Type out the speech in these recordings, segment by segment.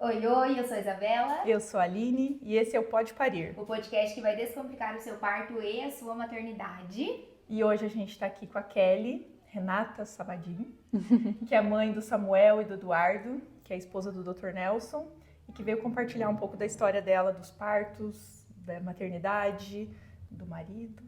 Oi, oi, eu sou a Isabela, Eu sou a Aline e esse é o Pode Parir. o podcast que vai descomplicar o seu parto e a sua maternidade. E hoje a gente está aqui com a Kelly, Renata Sabadin, que é mãe do Samuel e do Eduardo, que é a esposa do Dr. Nelson, e que veio compartilhar um pouco da história dela, dos partos, da maternidade, do marido.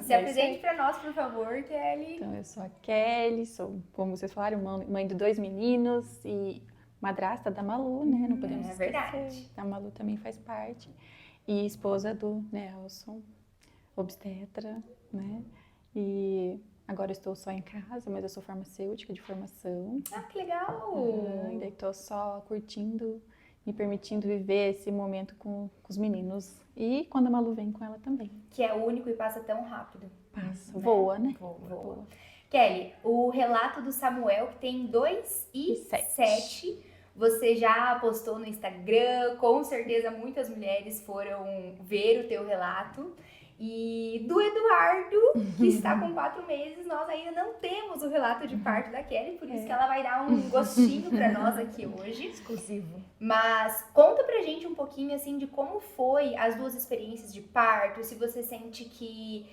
Se apresente para nós, por favor, Kelly. Então, eu sou a Kelly, sou, como vocês falaram, mãe de 2 meninos e madrasta da Malu, né? Não podemos esquecer. Verdade. A Malu também faz parte. E esposa do Nelson, obstetra, né? E agora eu estou só em casa, mas eu sou farmacêutica de formação. Ah, que legal! Ainda estou só curtindo, me permitindo viver esse momento com os meninos. E quando a Malu vem com ela também. Que é único e passa tão rápido. Passa, voa, né? Voa. Kelly, o relato do Samuel, que tem 2 e 7, você já postou no Instagram, com certeza muitas mulheres foram ver o teu relato. E do Eduardo, que está com 4 meses, nós ainda não temos o relato de parto da Kelly, por isso que ela vai dar um gostinho para nós aqui hoje. Exclusivo. Mas conta pra gente um pouquinho, assim, de como foi as duas experiências de parto, se você sente que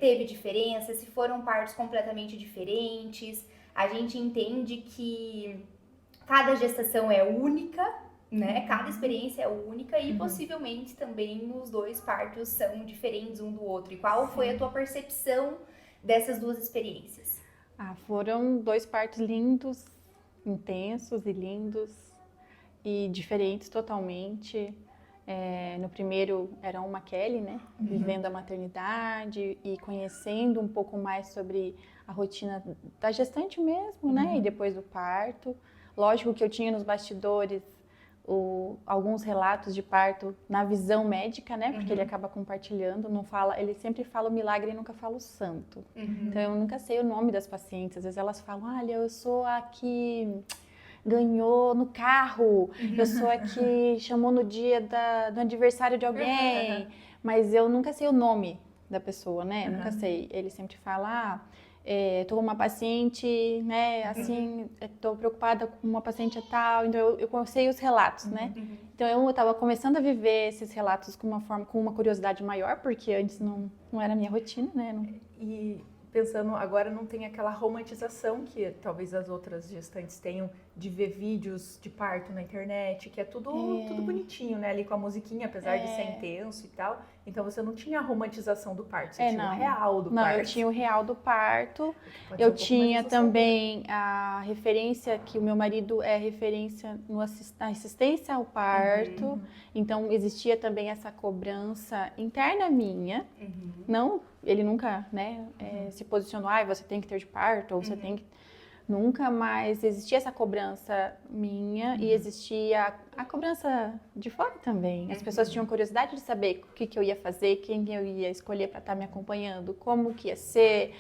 teve diferença, se foram partos completamente diferentes. A gente entende que cada gestação é única, né? Cada experiência é única e possivelmente também os dois partos são diferentes um do outro. E qual foi a tua percepção dessas duas experiências? Foram 2 partos lindos, intensos e lindos e diferentes totalmente. No primeiro era uma Kelly, né? Vivendo a maternidade e conhecendo um pouco mais sobre a rotina da gestante mesmo, né? E depois do parto. Lógico que eu tinha nos bastidores alguns relatos de parto na visão médica, né? Porque ele acaba compartilhando, não fala, ele sempre fala o milagre e nunca fala o santo. Então eu nunca sei o nome das pacientes. Às vezes elas falam, olha, eu sou a que ganhou no carro, eu sou a que chamou no dia do aniversário de alguém, mas eu nunca sei o nome da pessoa, né? Nunca sei. Ele sempre fala, tô com uma paciente, né, assim, tô preocupada com uma paciente tal, então eu sei os relatos, né? Então eu tava começando a viver esses relatos com uma curiosidade maior, porque antes não era a minha rotina, né? E pensando, agora não tem aquela romantização que talvez as outras gestantes tenham de ver vídeos de parto na internet, que é tudo bonitinho, né? Ali com a musiquinha, apesar de ser intenso e tal. Então você não tinha a romantização do parto, você tinha o real do parto. Não, eu tinha o real do parto. Pode ser Eu um pouco tinha mais também a referência, que o meu marido é referência na assistência ao parto. Então existia também essa cobrança interna minha. Não, ele nunca, né, se posicionou, você tem que ter de parto, ou você tem que... Nunca, mas existia essa cobrança minha e existia a cobrança de fora também. As pessoas tinham curiosidade de saber o que eu ia fazer, quem eu ia escolher para estar me acompanhando, como que ia ser.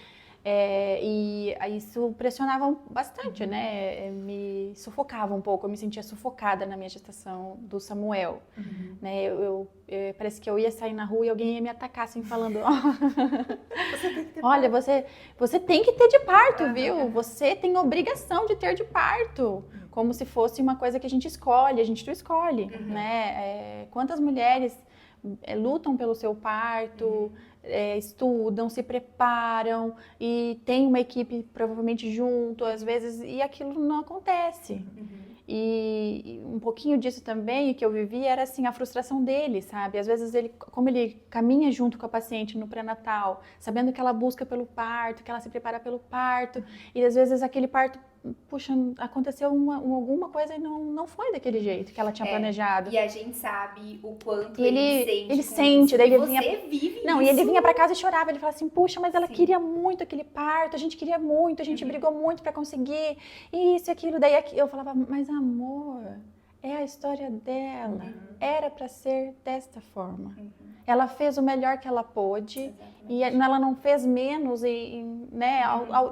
E isso pressionava bastante, né? Me sufocava um pouco, eu me sentia sufocada na minha gestação do Samuel. Né? Parece que eu ia sair na rua e alguém ia me atacar assim, falando: olha, você tem que ter de parto, viu? Você tem obrigação de ter de parto. Como se fosse uma coisa que a gente escolhe, a gente não escolhe, né? Quantas mulheres lutam pelo seu parto, estudam, se preparam e tem uma equipe provavelmente junto, às vezes, e aquilo não acontece. E um pouquinho disso também que eu vivi era assim, a frustração dele, sabe? Às vezes como ele caminha junto com a paciente no pré-natal, sabendo que ela busca pelo parto, que ela se prepara pelo parto, e às vezes aquele parto, puxa, aconteceu alguma coisa e não foi daquele jeito que ela tinha planejado. E a gente sabe o quanto ele sente, daí ele vinha... vive Não, isso. e ele vinha pra casa e chorava, ele falava assim, puxa, mas ela queria muito aquele parto, a gente queria muito, a gente brigou muito pra conseguir, isso e aquilo, daí eu falava, mas amor, é a história dela, era pra ser desta forma. Ela fez o melhor que ela pôde. E ela não fez menos, né?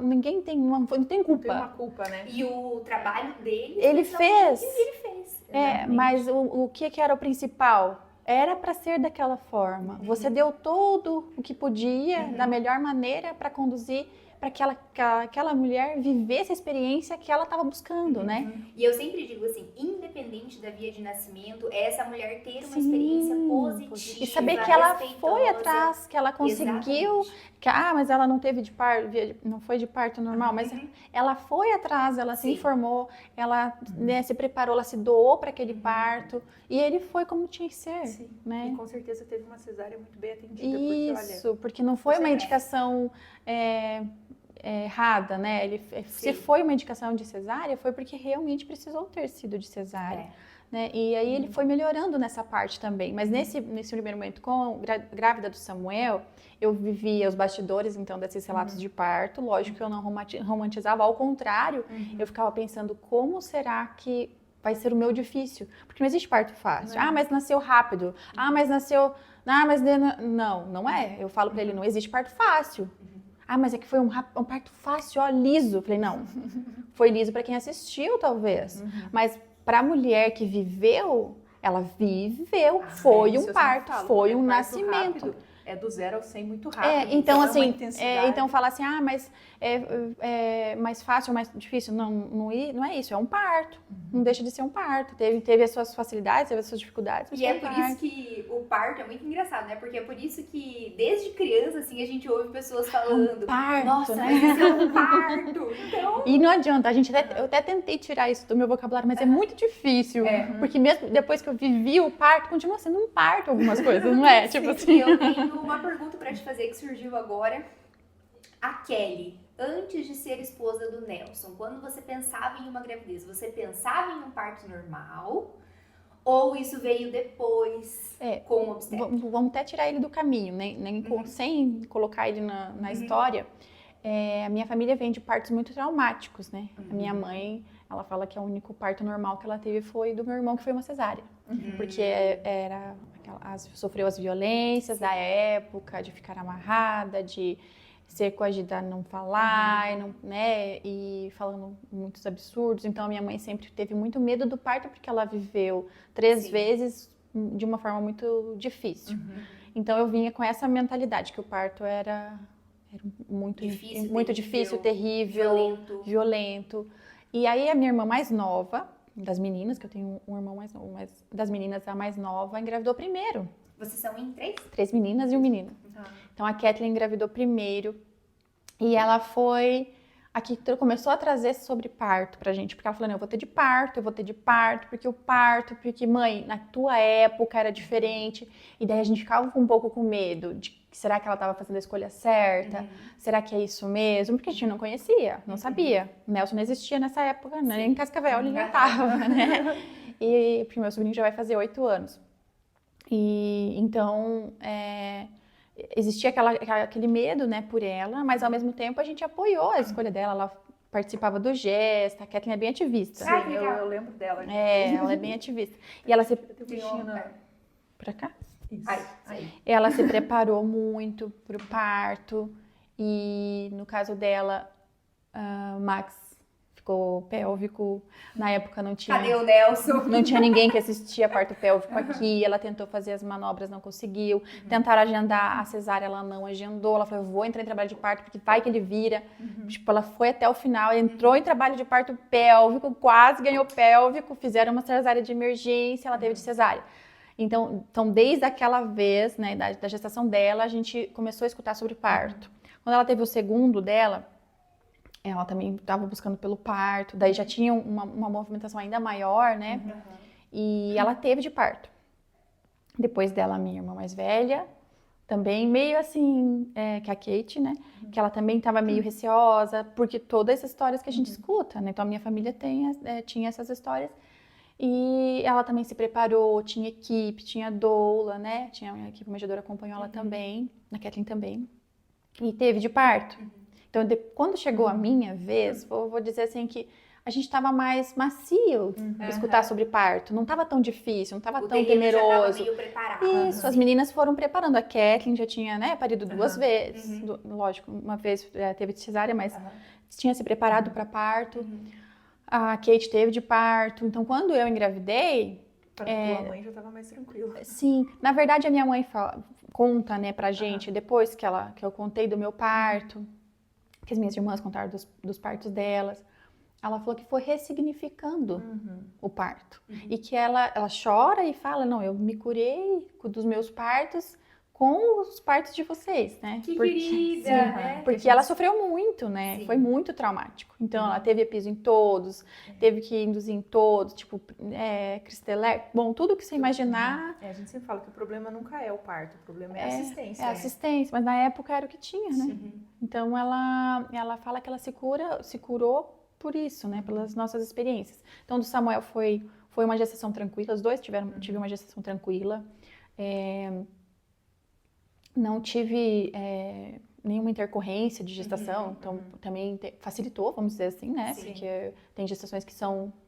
Ninguém tem, não tem culpa. Não tem uma culpa, né? E o trabalho dele... Ele fez. Ele fez. Mas o que era o principal? Era para ser daquela forma. Você deu todo o que podia, da melhor maneira, para conduzir, para que aquela mulher vivesse a experiência que ela estava buscando, né? E eu sempre digo assim, independente independente da via de nascimento, é essa mulher ter uma Sim. experiência positiva, E saber que ela foi respeitosa. atrás, que ela conseguiu, Exatamente. que, mas ela não teve de parto, não foi de parto normal, mas ela foi atrás, ela se Sim. informou, ela né, se preparou, ela se doou para aquele parto, e ele foi como tinha que ser, Sim. né? E com certeza teve uma cesárea muito bem atendida, porque olha, Isso, porque não foi uma indicação errada, né? Se foi uma indicação de cesárea, foi porque realmente precisou ter sido de cesárea. Né? E aí ele foi melhorando nessa parte também. Mas nesse primeiro momento, grávida do Samuel, eu vivia os bastidores, então, desses relatos de parto. Lógico que eu não romantizava, ao contrário, eu ficava pensando, como será que vai ser o meu difícil? Porque não existe parto fácil. Mas nasceu rápido. Mas nasceu... mas... Não é. Eu falo pra ele, não existe parto fácil. Mas é que foi um parto fácil, liso. Eu falei, não. Foi liso para quem assistiu, talvez. Mas para a mulher que viveu, ela viveu, foi um parto, foi um nascimento. Rápido, é do 0 ao 100 muito rápido. Então, assim, então fala assim, mas é mais fácil ou mais difícil? Não é isso, é um parto. Não deixa de ser um parto. Teve as suas facilidades, teve as suas dificuldades. E é por isso que o parto é muito engraçado, né? Porque é por isso que, desde criança, assim, a gente ouve pessoas falando, parto, nossa, né? mas isso é um parto. Então... E não adianta, eu até tentei tirar isso do meu vocabulário, mas é muito difícil. Porque mesmo depois que eu vivi o parto, continua sendo um parto algumas coisas, não é? Tipo assim. Eu tenho uma pergunta pra te fazer que surgiu agora. A Kelly, antes de ser esposa do Nelson, quando você pensava em uma gravidez, você pensava em um parto normal? Ou isso veio depois com o obstetra? Vamos até tirar ele do caminho, né? Sem colocar ele na história. A minha família vem de partos muito traumáticos, né? A minha mãe, ela fala que o único parto normal que ela teve foi do meu irmão, que foi uma cesárea. Porque sofreu as violências da época, de ficar amarrada, de ser coagida a não falar, e falando muitos absurdos. Então, a minha mãe sempre teve muito medo do parto, porque ela viveu 3 vezes de uma forma muito difícil. Então, eu vinha com essa mentalidade, que o parto era muito difícil, terrível, violento. E aí, a minha irmã mais nova, das meninas, que eu tenho um irmão mais novo, mas das meninas, a mais nova, engravidou primeiro. Vocês são em 3? 3 meninas e um menino. Então, a Kathleen engravidou primeiro e ela foi a que começou a trazer sobre parto pra gente. Porque ela falou, eu vou ter de parto, porque mãe, na tua época era diferente. E daí a gente ficava um pouco com medo de será que ela estava fazendo a escolha certa? Será que é isso mesmo? Porque a gente não conhecia, não sabia. O Nelson não existia nessa época, né? Nem em Cascavel ele já estava, né? E porque meu sobrinho já vai fazer 8 anos. E então existia aquele medo, né, por ela, mas ao mesmo tempo a gente apoiou a escolha dela. Ela participava do GEST, a Kathleen é bem ativista. Sim, eu lembro dela. Ela é bem ativista. E ela se... Pra cá? Isso. Aí. Ela se preparou muito pro parto e no caso dela, Max ficou pélvico. Na época não tinha... Cadê o Nelson? Não tinha ninguém que assistia parto pélvico aqui. Ela tentou fazer as manobras, não conseguiu. Tentaram agendar a cesárea, ela não agendou. Ela falou, eu vou entrar em trabalho de parto porque vai que ele vira. Tipo, ela foi até o final, entrou em trabalho de parto pélvico, quase ganhou pélvico, fizeram uma cesárea de emergência, ela teve de cesárea. Então, desde aquela vez, né, da gestação dela, a gente começou a escutar sobre parto. Quando ela teve o segundo dela, ela também estava buscando pelo parto, daí já tinha uma movimentação ainda maior, né? E ela teve de parto. Depois dela, a minha irmã mais velha, também meio assim, que a Kate, né? Que ela também estava meio receosa, porque todas essas histórias que a gente escuta, né? Então, a minha família tinha essas histórias. E ela também se preparou, tinha equipe, tinha doula, né? Tinha uma equipe medidora, acompanhou ela também, a Kathleen também. E teve de parto. Então, quando chegou a minha vez, vou dizer assim que a gente estava mais macio escutar sobre parto. Não estava tão difícil, não estava tão temeroso. Já estava meio preparado. Isso, as meninas foram preparando. A Kathleen já tinha, né, parido 2 vezes. Lógico, uma vez teve de cesárea, mas tinha se preparado para parto. A Kate teve de parto. Então, quando eu engravidei... Para tua mãe já estava mais tranquila. Sim. Na verdade, a minha mãe conta, né, pra gente, depois que eu contei do meu parto, que as minhas irmãs contaram dos partos delas. ela falou que foi ressignificando o parto. E que ela chora e fala, não, eu me curei dos meus partos com os partos de vocês, né? Que querida, né? Porque ela sofreu muito, né? Sim. Foi muito traumático. Então, ela teve episo em todos, teve que induzir em todos, tipo, Cristeler, bom, tudo que você imaginar. A gente sempre fala que o problema nunca é o parto, o problema é a assistência. É a assistência, mas na época era o que tinha, né? Então, ela fala que ela se curou por isso, né? Pelas nossas experiências. Então, do Samuel foi uma gestação tranquila, os dois tive uma gestação tranquila. Não tive nenhuma intercorrência de gestação, então também facilitou, vamos dizer assim, né? Sim. Porque tem gestações que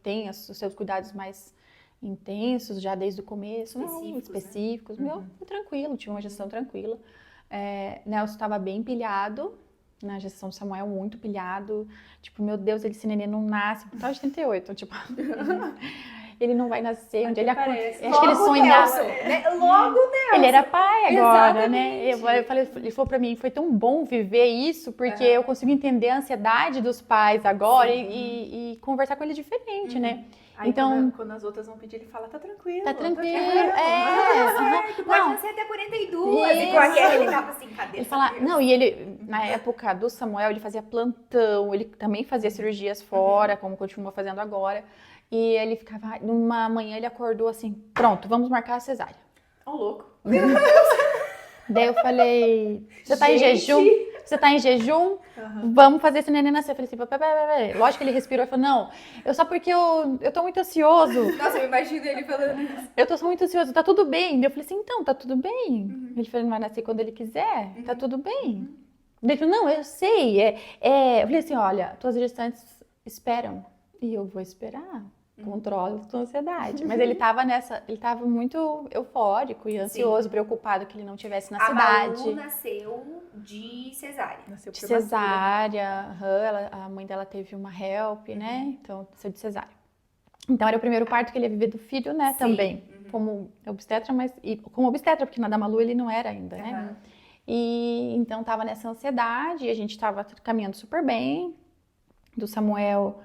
têm os seus cuidados mais intensos já desde o começo, específicos. Né? Meu, foi tranquilo, tive uma gestação tranquila. Nelson estava bem pilhado, na gestação do Samuel, muito pilhado. Tipo, meu Deus, esse neném não nasce, por causa de 38, tipo... Ele não vai nascer, onde ele parece. acho que ele sonhava. Logo Nelson. Ele era pai agora, Exatamente. né? Eu falei, ele falou pra mim, foi tão bom viver isso, porque eu consigo entender a ansiedade dos pais agora e conversar com ele diferente, né? Aí, então, quando as outras vão pedir, ele fala, tá tranquilo. Tá tranquilo, Tu pode nascer até 42. E com a Kelly ele tava assim, cadê? Ele fala, não, e ele, na época do Samuel, ele fazia plantão, ele também fazia cirurgias fora, como continua fazendo agora. E ele ficava, numa manhã ele acordou assim, pronto, vamos marcar a cesárea. Ó, louco. Daí eu falei, você tá em jejum? Você tá em jejum? Vamos fazer esse neném nascer. Eu falei assim, peraí. Lógico que ele respirou e falou, não, só porque eu tô muito ansioso. Nossa, eu imagino ele falando isso. Eu tô muito ansioso, tá tudo bem. Daí eu falei assim, então, tá tudo bem. Ele falou, ele vai nascer quando ele quiser, tá tudo bem. Daí ele falou, não, eu sei. Eu falei assim, olha, tuas gestantes esperam. E eu vou esperar. Controla a sua ansiedade. Mas ele tava muito eufórico e ansioso, preocupado que ele não tivesse na cidade. A Malu nasceu de cesárea. Nasceu De prematura. cesárea, a mãe dela teve uma HELP, né? Então, nasceu de cesárea. Então, era o primeiro parto que ele ia viver do filho, né? Também. Como obstetra, como obstetra, porque na da Malu ele não era ainda, né? E então, tava nessa ansiedade e a gente tava caminhando super bem. Do Samuel...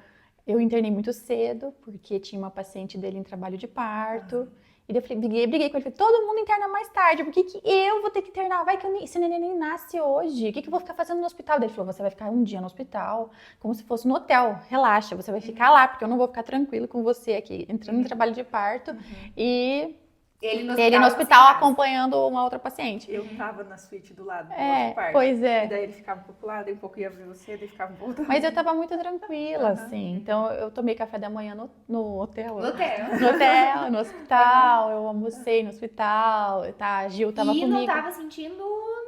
Eu internei muito cedo, porque tinha uma paciente dele em trabalho de parto. E daí eu falei, briguei com ele, falei, todo mundo interna mais tarde, por que eu vou ter que internar? Vai que esse neném nem nasce hoje, o que eu vou ficar fazendo no hospital? Daí ele falou, você vai ficar um dia no hospital, como se fosse no hotel, relaxa, você vai ficar lá, porque eu não vou ficar tranquilo com você aqui, entrando em trabalho de parto. E ele no hospital acompanhando uma outra paciente. Eu tava na suíte do lado, do outro parto. Pois é. E daí ele ficava um pouco lá, daí um pouco ia ver você, daí ficava um pouco... Mas eu tava muito tranquila, assim. Então, eu tomei café da manhã no hotel. No hotel. No hotel, no hospital. Eu almocei no hospital. Tá, a Gil tava comigo. E não tava sentindo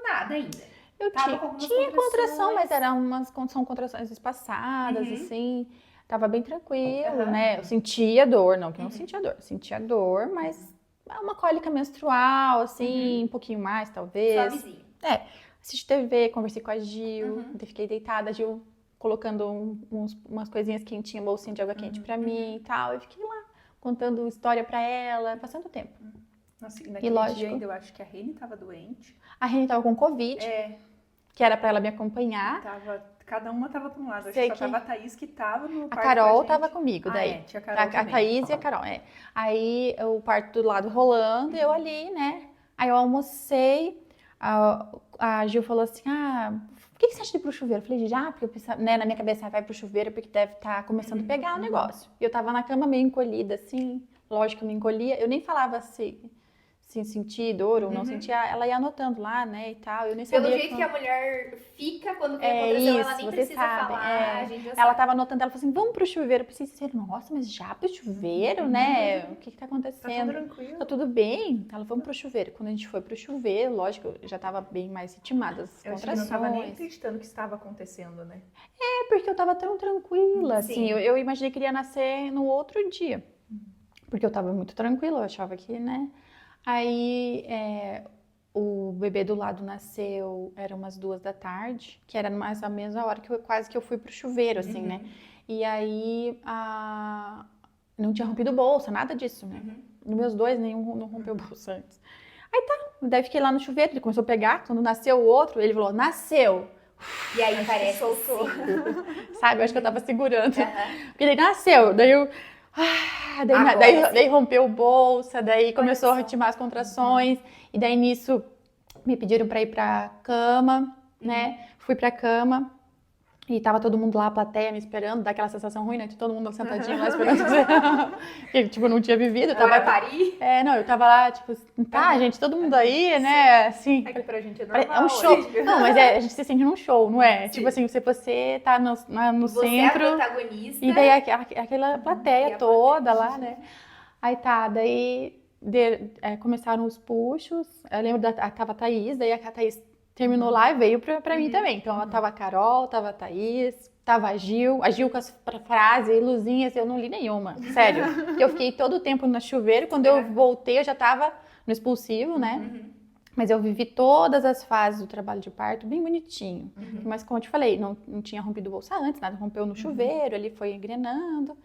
nada ainda. Eu tinha contração, mas são contrações espaçadas, assim. Tava bem tranquilo, né? Eu sentia dor, não que eu não sentia dor. Eu sentia dor, mas... uma cólica menstrual, assim, um pouquinho mais, talvez. Suavezinho. Assisti TV, conversei com a Gil, fiquei deitada, a Gil colocando umas coisinhas quentinhas, bolsinha de água quente pra mim e tal. Eu fiquei lá, contando história pra ela, passando tempo. Nossa, e naquele dia ainda eu acho que a Reni tava doente. A Reni tava com Covid, que era pra ela me acompanhar. Cada uma tava pra um lado. Acho que só tava a Thaís que tava no parto. A Carol tava comigo, daí. Tinha a Carol a Thaís e a Carol, Aí o parto do lado rolando, eu ali, né? Aí eu almocei, a Gil falou assim, por que você acha de ir pro chuveiro? Eu falei, porque eu pensava, né, na minha cabeça, vai pro chuveiro porque deve estar começando a pegar o negócio. E eu tava na cama meio encolhida, assim, lógico que eu me encolhia, eu nem falava assim, se sentir dor ou não sentia, ela ia anotando lá, né, e tal, eu nem sabia. Pelo jeito que a mulher fica quando tem contração, ela nem precisa falar, a gente já sabe. Ela tava anotando, ela falou assim, vamos pro chuveiro. Eu pensei assim, nossa, mas já pro chuveiro, né? O que tá acontecendo? Tá tudo tranquilo. Tá tudo bem? Ela, vamos pro chuveiro. Quando a gente foi pro chuveiro, lógico, eu já tava bem mais intimada as contrações. Eu não tava nem acreditando que estava acontecendo, né? Porque eu tava tão tranquila, assim, eu imaginei que ele ia nascer no outro dia. Porque eu tava muito tranquila, eu achava que, né? Aí, o bebê do lado nasceu, era umas 2 da tarde, que era mais a mesma hora que eu fui pro chuveiro, assim, né? E aí, não tinha rompido bolsa, nada disso, né? Nos meus 2, nenhum não rompeu bolsa antes. Aí tá, daí fiquei lá no chuveiro, ele começou a pegar, quando nasceu o outro, ele falou, nasceu! E aí parece soltou. sabe? Eu acho que eu tava segurando. Aham. Porque daí nasceu, daí eu... daí Agora, rompeu bolsa, daí começou a só. ritmar as contrações. E daí nisso me pediram pra ir pra cama, né? Fui pra cama. E tava todo mundo lá, a plateia me esperando, dá aquela sensação ruim, né? De todo mundo sentadinho lá esperando. Porque, tipo, eu não tinha vivido. Agora Paris. Não, eu tava lá, tipo, tá, gente, todo mundo aí, né? Assim. É que pra gente é normal. É um show. Gente. Não, mas a gente se sente num show, não é? Sim. Tipo assim, você tá no Você centro. é a protagonista. E daí aquela plateia E a toda plateia. lá, né? Aí tá, daí começaram os puxos. Eu lembro tava a Thaís, daí a Thaís terminou lá e veio pra mim também. Então ela tava a Carol, tava a Thaís, tava a Gil com as frases e luzinhas, eu não li nenhuma, sério. Porque eu fiquei todo o tempo no chuveiro, quando eu voltei eu já tava no expulsivo, né? Mas eu vivi todas as fases do trabalho de parto bem bonitinho. Mas como eu te falei, não tinha rompido bolsa antes, nada, rompeu no chuveiro, ele foi engrenando.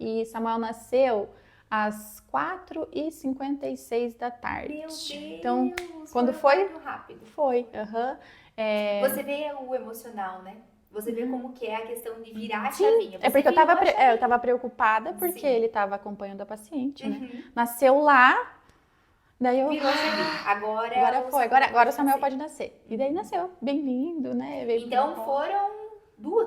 E Samuel nasceu às 4h56 da tarde. Meu Deus, Então, quando foi? Muito rápido. Foi, aham. Você vê o emocional, né? Você vê como que é a questão de virar a chavinha. É porque eu tava preocupada porque Sim. ele tava acompanhando a paciente, né? Nasceu lá, daí eu... Virou a chavinha. Agora o Samuel pode nascer. E daí nasceu, bem lindo, né? Veio Então bem bom. foram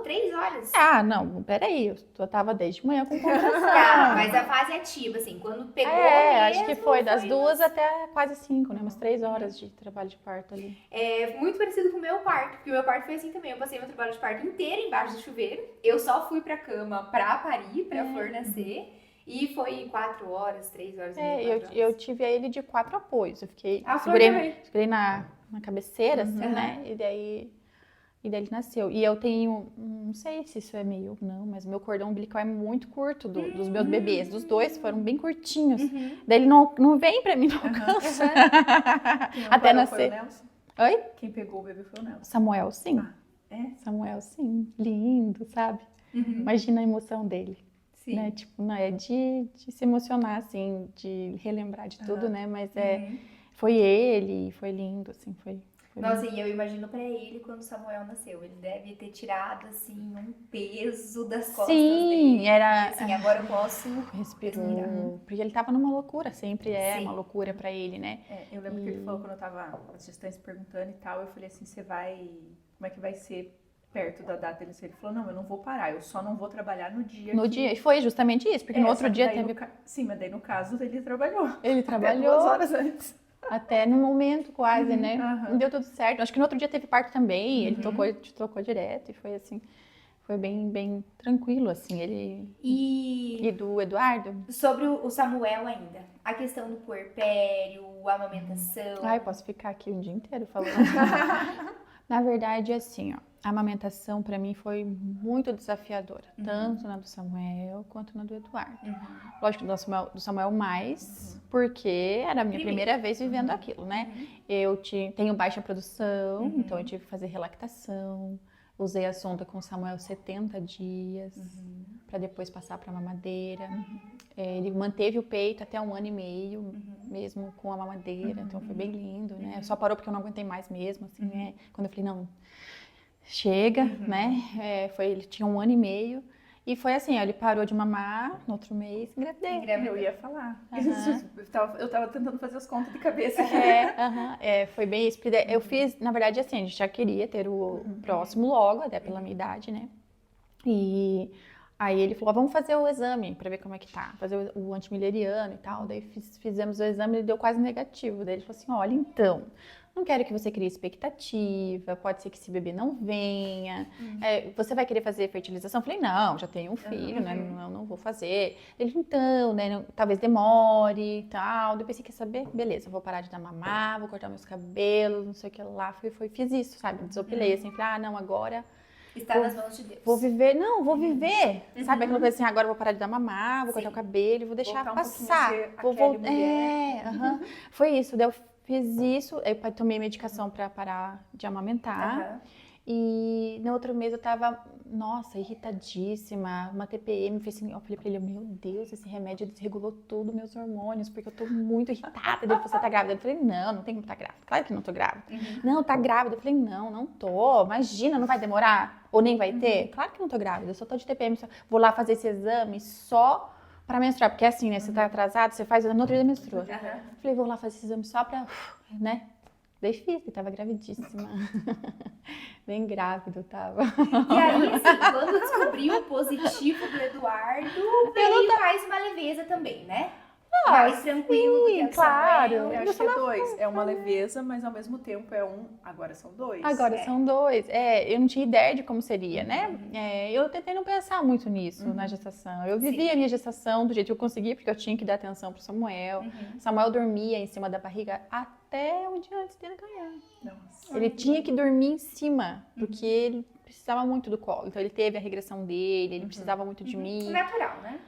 3 horas. Ah, não, peraí, eu tava desde manhã com contração. Tá, mas a fase ativa, assim, quando pegou acho mesmo, que foi das 2 umas- até quase 5, né? Umas 3 horas de trabalho de parto ali. É muito parecido com o meu parto, porque o meu parto foi assim também. Eu passei meu trabalho de parto inteiro embaixo do chuveiro. Eu só fui pra cama pra parir, pra Flor nascer. E foi 4 horas, 3 horas e meia, 4 Eu horas. tive ele de 4 apoios. Eu fiquei. A Flor também. Segurei na cabeceira, assim, Uhum. né? E daí ele nasceu. E eu tenho, não sei se isso é meio ou não, mas o meu cordão umbilical é muito curto dos meus bebês. Dos dois foram bem curtinhos. Daí ele não vem pra mim, não alcança. Quem Até amparou foi nascer. o Nelson? Oi? Quem pegou o bebê foi o Nelson. Samuel, sim. É? Samuel, sim. Lindo, sabe? Imagina a emoção dele. Sim. Né? Tipo, não é de se emocionar, assim, de relembrar de tudo, né? Mas foi ele, foi lindo, assim, foi Nossa, e eu imagino pra ele quando Samuel nasceu. Ele deve ter tirado, assim, um peso das costas Sim, dele. era... E, assim, agora eu posso... Respirou. Porque ele tava numa loucura, sempre é Sim. uma loucura pra ele, né? Eu lembro que ele falou quando eu tava as gestantes perguntando e tal, eu falei assim, você vai... Como é que vai ser perto da data? Ele falou, não, eu não vou parar, eu só não vou trabalhar no dia No que... dia, e foi justamente isso, porque no outro só que dia daí teve... Sim, mas daí no caso ele trabalhou. Ele Até trabalhou 2 horas antes. até no momento quase, né? aham. Deu tudo certo. Acho que no outro dia teve parto também, ele tocou direto e foi assim... Foi bem, bem tranquilo, assim, ele... E E do Eduardo? sobre o Samuel ainda, a questão do puerpério, a amamentação. Ai, posso ficar aqui um dia inteiro falando. Na verdade, assim, ó, a amamentação pra mim foi muito desafiadora, tanto na do Samuel quanto na do Eduardo. Lógico, do Samuel mais, porque era a minha primeira vez vivendo aquilo, né? Eu tenho baixa produção, então eu tive que fazer relactação. Usei a sonda com o Samuel 70 dias, para depois passar para mamadeira. Ele manteve o peito até 1 ano e meio, mesmo com a mamadeira, então foi bem lindo, né? Só parou porque eu não aguentei mais mesmo, assim, quando eu falei, não, chega, né? Ele tinha 1 ano e meio, e foi assim, ó, ele parou de mamar no outro mês, engravidei. Eu ia falar. Eu tava tentando fazer as contas de cabeça. Foi bem isso, porque eu fiz, na verdade, assim, a gente já queria ter o próximo logo, até pela minha idade, né? E aí ele falou, vamos fazer o exame pra ver como é que tá, fazer o antimileriano e tal. Daí fizemos o exame, ele deu quase negativo. Daí ele falou assim, olha, então, não quero que você crie expectativa, pode ser que esse bebê não venha, você vai querer fazer fertilização? Eu falei, não, já tenho um filho, né, não vou fazer. Ele, então, né, talvez demore e tal. Depois você quer saber? Beleza, eu vou parar de dar mamar, vou cortar meus cabelos, não sei o que lá. Fiz isso, sabe, desopilei, assim, falei, não, agora... Está nas mãos de Deus. Vou viver, sabe aquela coisa assim, agora eu vou parar de dar mamar, vou cortar o cabelo, vou deixar Voltar passar. Vou voltar. Foi isso, daí eu fiz isso, aí eu tomei medicação pra parar de amamentar E no outro mês eu tava, nossa, irritadíssima, uma TPM, fez assim, eu falei pra ele, meu Deus, esse remédio desregulou tudo meus hormônios, porque eu tô muito irritada. Ele falou, você tá grávida? Eu falei, não tem como estar grávida. Claro que não tô grávida. Não, tá grávida. Eu falei, não tô. Imagina, não vai demorar? Ou nem vai ter? Claro que não tô grávida, eu só tô de TPM, vou lá fazer esse exame só pra menstruar, porque é assim, né, você tá atrasado, você faz, no outro dia menstrua. Falei, vou lá fazer esse exame só pra, né? Daí fiz, eu tava gravidíssima. Bem grávida eu tava. E aí, assim, quando descobriu o positivo do Eduardo, veio mais uma leveza também, né? Mais tranquilo do que a do claro. Samuel. Eu acho que é dois. É uma leveza, mas ao mesmo tempo é um. Agora são dois. Agora são dois. Eu não tinha ideia de como seria, né? Eu tentei não pensar muito nisso na gestação. Eu vivi a minha gestação do jeito que eu consegui, porque eu tinha que dar atenção pro Samuel. Samuel dormia em cima da barriga até um dia antes dele ganhar. Nossa. Ele tinha que dormir em cima, porque ele precisava muito do colo. Então ele teve a regressão dele, ele precisava muito de mim. Natural, né?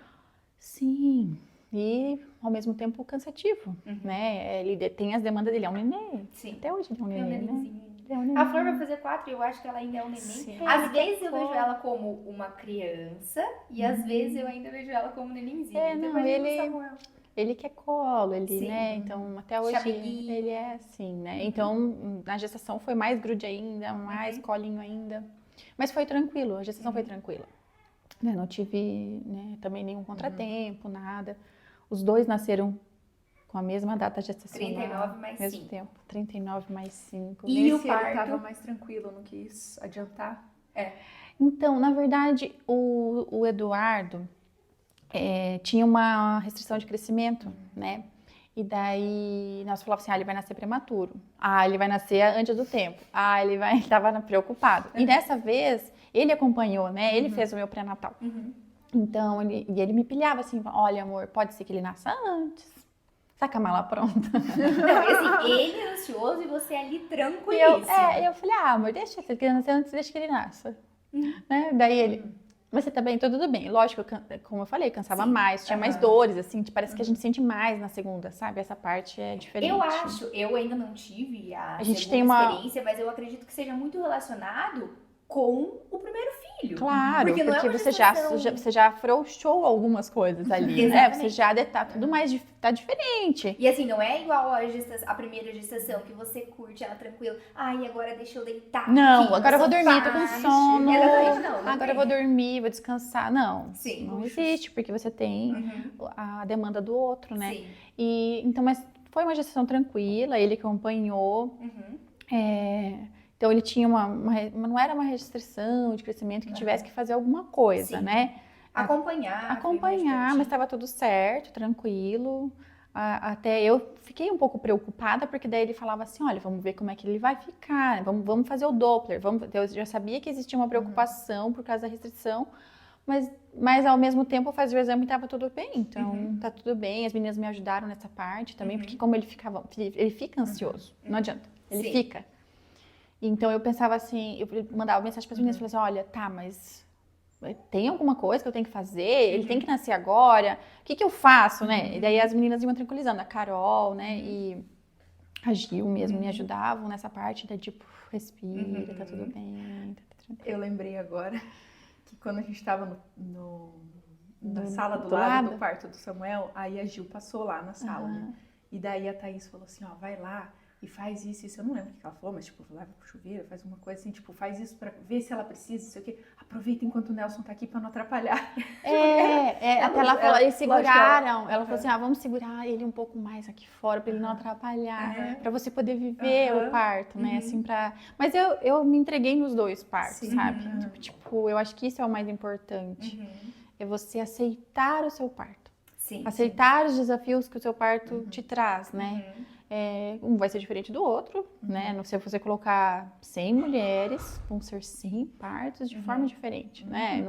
Sim. E, ao mesmo tempo, cansativo, né? Ele tem as demandas dele, é um neném. Sim. Até hoje ele é um É um neném, né? nenenzinho. É um neném. A Flor vai fazer 4 e eu acho que ela ainda é um neném. Sim. Às vezes eu vejo ela como uma criança e às vezes eu ainda vejo ela como um nenenzinho. Então, não, imagina ele- o Samuel. Ele quer colo, ele, Sim. né? Então, até hoje Chameguinho. ele é assim, né? Então, na gestação foi mais grude ainda, mais colinho ainda. Mas foi tranquilo, a gestação foi tranquila. Né, não tive, né, também nenhum contratempo, nada. Os dois nasceram com a mesma data gestacional. 39 mais mesmo 5. tempo. 39 mais 5. E o Nesse ele parto? tava mais tranquilo, não quis adiantar. Então, na verdade, o Eduardo tinha uma restrição de crescimento, né? E daí nós falávamos assim, ele vai nascer prematuro. Ele vai nascer antes do tempo. Ele estava preocupado. E dessa vez, ele acompanhou, né? Ele fez o meu pré-natal. Então, ele me pilhava assim, olha, amor, pode ser que ele nasça antes. Saca a mala pronta. Não, e assim, ele é ansioso e você ali E tranquilíssimo. eu falei, amor, deixa, se ele quiser nascer antes, deixa que ele nasça. Né? Daí ele, mas você tá bem? Tudo bem. Lógico, como eu falei, cansava mais, tinha mais dores, assim, parece que a gente sente mais na segunda, sabe? Essa parte é diferente. Eu ainda não tive a gente segunda tem uma- experiência, mas eu acredito que seja muito relacionado com o primeiro filho. Claro, Porque porque, não é uma você gestação- já afrouxou algumas coisas ali, né? Exatamente. Você já tá tudo mais, tá diferente. E assim, não é igual a primeira gestação, que você curte ela tranquila. Agora deixa eu deitar Não, aqui no agora eu vou sofá. dormir, tô com sono. Exatamente, não Agora tem. eu vou dormir, vou descansar. Não, Sim. não existe, porque você tem a demanda do outro, né? Sim. Então, mas foi uma gestação tranquila, ele acompanhou. Então ele tinha não era uma restrição de crescimento que tivesse que fazer alguma coisa, Sim. né? Acompanhar, Mas estava tudo certo, tranquilo. Até eu fiquei um pouco preocupada, porque daí ele falava assim, olha, vamos ver como é que ele vai ficar, vamos fazer o Doppler. Eu já sabia que existia uma preocupação por causa da restrição, mas ao mesmo tempo eu fazia o exame e estava tudo bem. Então, tá tudo bem, as meninas me ajudaram nessa parte também, porque como ele fica ansioso, não adianta, ele Sim. fica. Então eu pensava assim, eu mandava mensagem para as meninas, falava assim, olha, tá, mas tem alguma coisa que eu tenho que fazer? Ele tem que nascer agora? O que eu faço, né? E daí as meninas iam tranquilizando, a Carol, né, e a Gil mesmo me ajudavam nessa parte, da tipo, respira, tá tudo bem, tá tudo tranquilo. Eu lembrei agora que quando a gente estava na sala do do lado lado? do quarto do Samuel, aí a Gil passou lá na sala, né? E daí a Thaís falou assim, vai lá e faz isso. Eu não lembro o que ela falou, mas tipo, leva pro chuveiro, faz uma coisa assim, tipo, faz isso pra ver se ela precisa, não sei o quê. Aproveita enquanto o Nelson tá aqui pra não atrapalhar. Até ela falou, eles lógico que seguraram. Ela falou assim, vamos segurar ele um pouco mais aqui fora pra ele não atrapalhar, pra você poder viver o parto, né? Assim, Mas eu me entreguei nos dois partos, Sim. sabe? Tipo, eu acho que isso é o mais importante. É você aceitar o seu parto. Sim. Aceitar os desafios que o seu parto te traz, né? Um vai ser diferente do outro, né? Se você colocar 100 mulheres, vão ser 100 partos de forma diferente, né?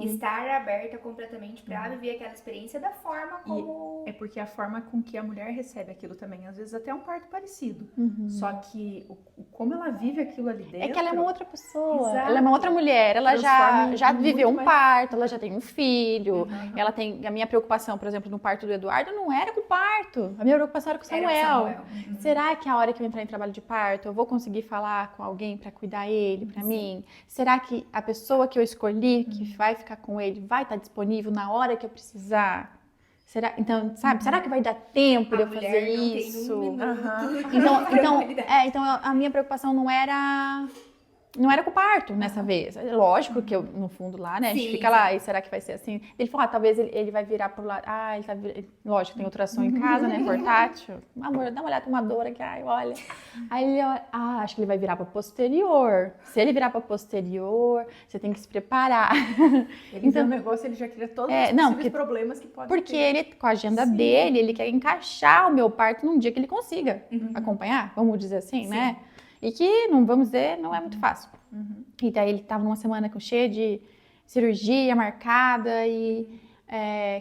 Estar aberta completamente pra viver aquela experiência da forma como... É porque a forma com que a mulher recebe aquilo também, às vezes até é um parto parecido. Só que como ela vive aquilo ali dentro... É que ela é uma outra pessoa, Exato. ela é uma outra mulher, ela Transforma já muito viveu um mais- parto, ela já tem um filho, ela tem... A minha preocupação, por exemplo, no parto do Eduardo não era com o parto, a minha preocupação era com o Era com Samuel. Será que a hora que eu entrar em trabalho de parto, eu vou conseguir falar com alguém para cuidar ele, para mim? Será que a pessoa que eu escolhi, que vai ficar com ele, vai estar disponível na hora que eu precisar? Será, então, sabe, será que vai dar tempo de eu fazer isso? Então, a minha preocupação não era com o parto nessa vez. Lógico que eu, no fundo lá, né, a gente fica lá, e será que vai ser assim? Ele falou, talvez ele vai virar pro lado, ele tá lógico, tem ultrassom em casa, né, portátil. Amor, dá uma olhada, uma dor aqui, olha. Aí ele olha, acho que ele vai virar pra posterior. Se ele virar pra posterior, você tem que se preparar. Ele vê um negócio, ele já cria todos os possíveis problemas que podem ter. Porque ele, com a agenda dele, ele quer encaixar o meu parto num dia que ele consiga acompanhar, vamos dizer assim, né? E que, não vamos dizer, não é muito fácil. E daí ele estava numa semana cheia de cirurgia marcada e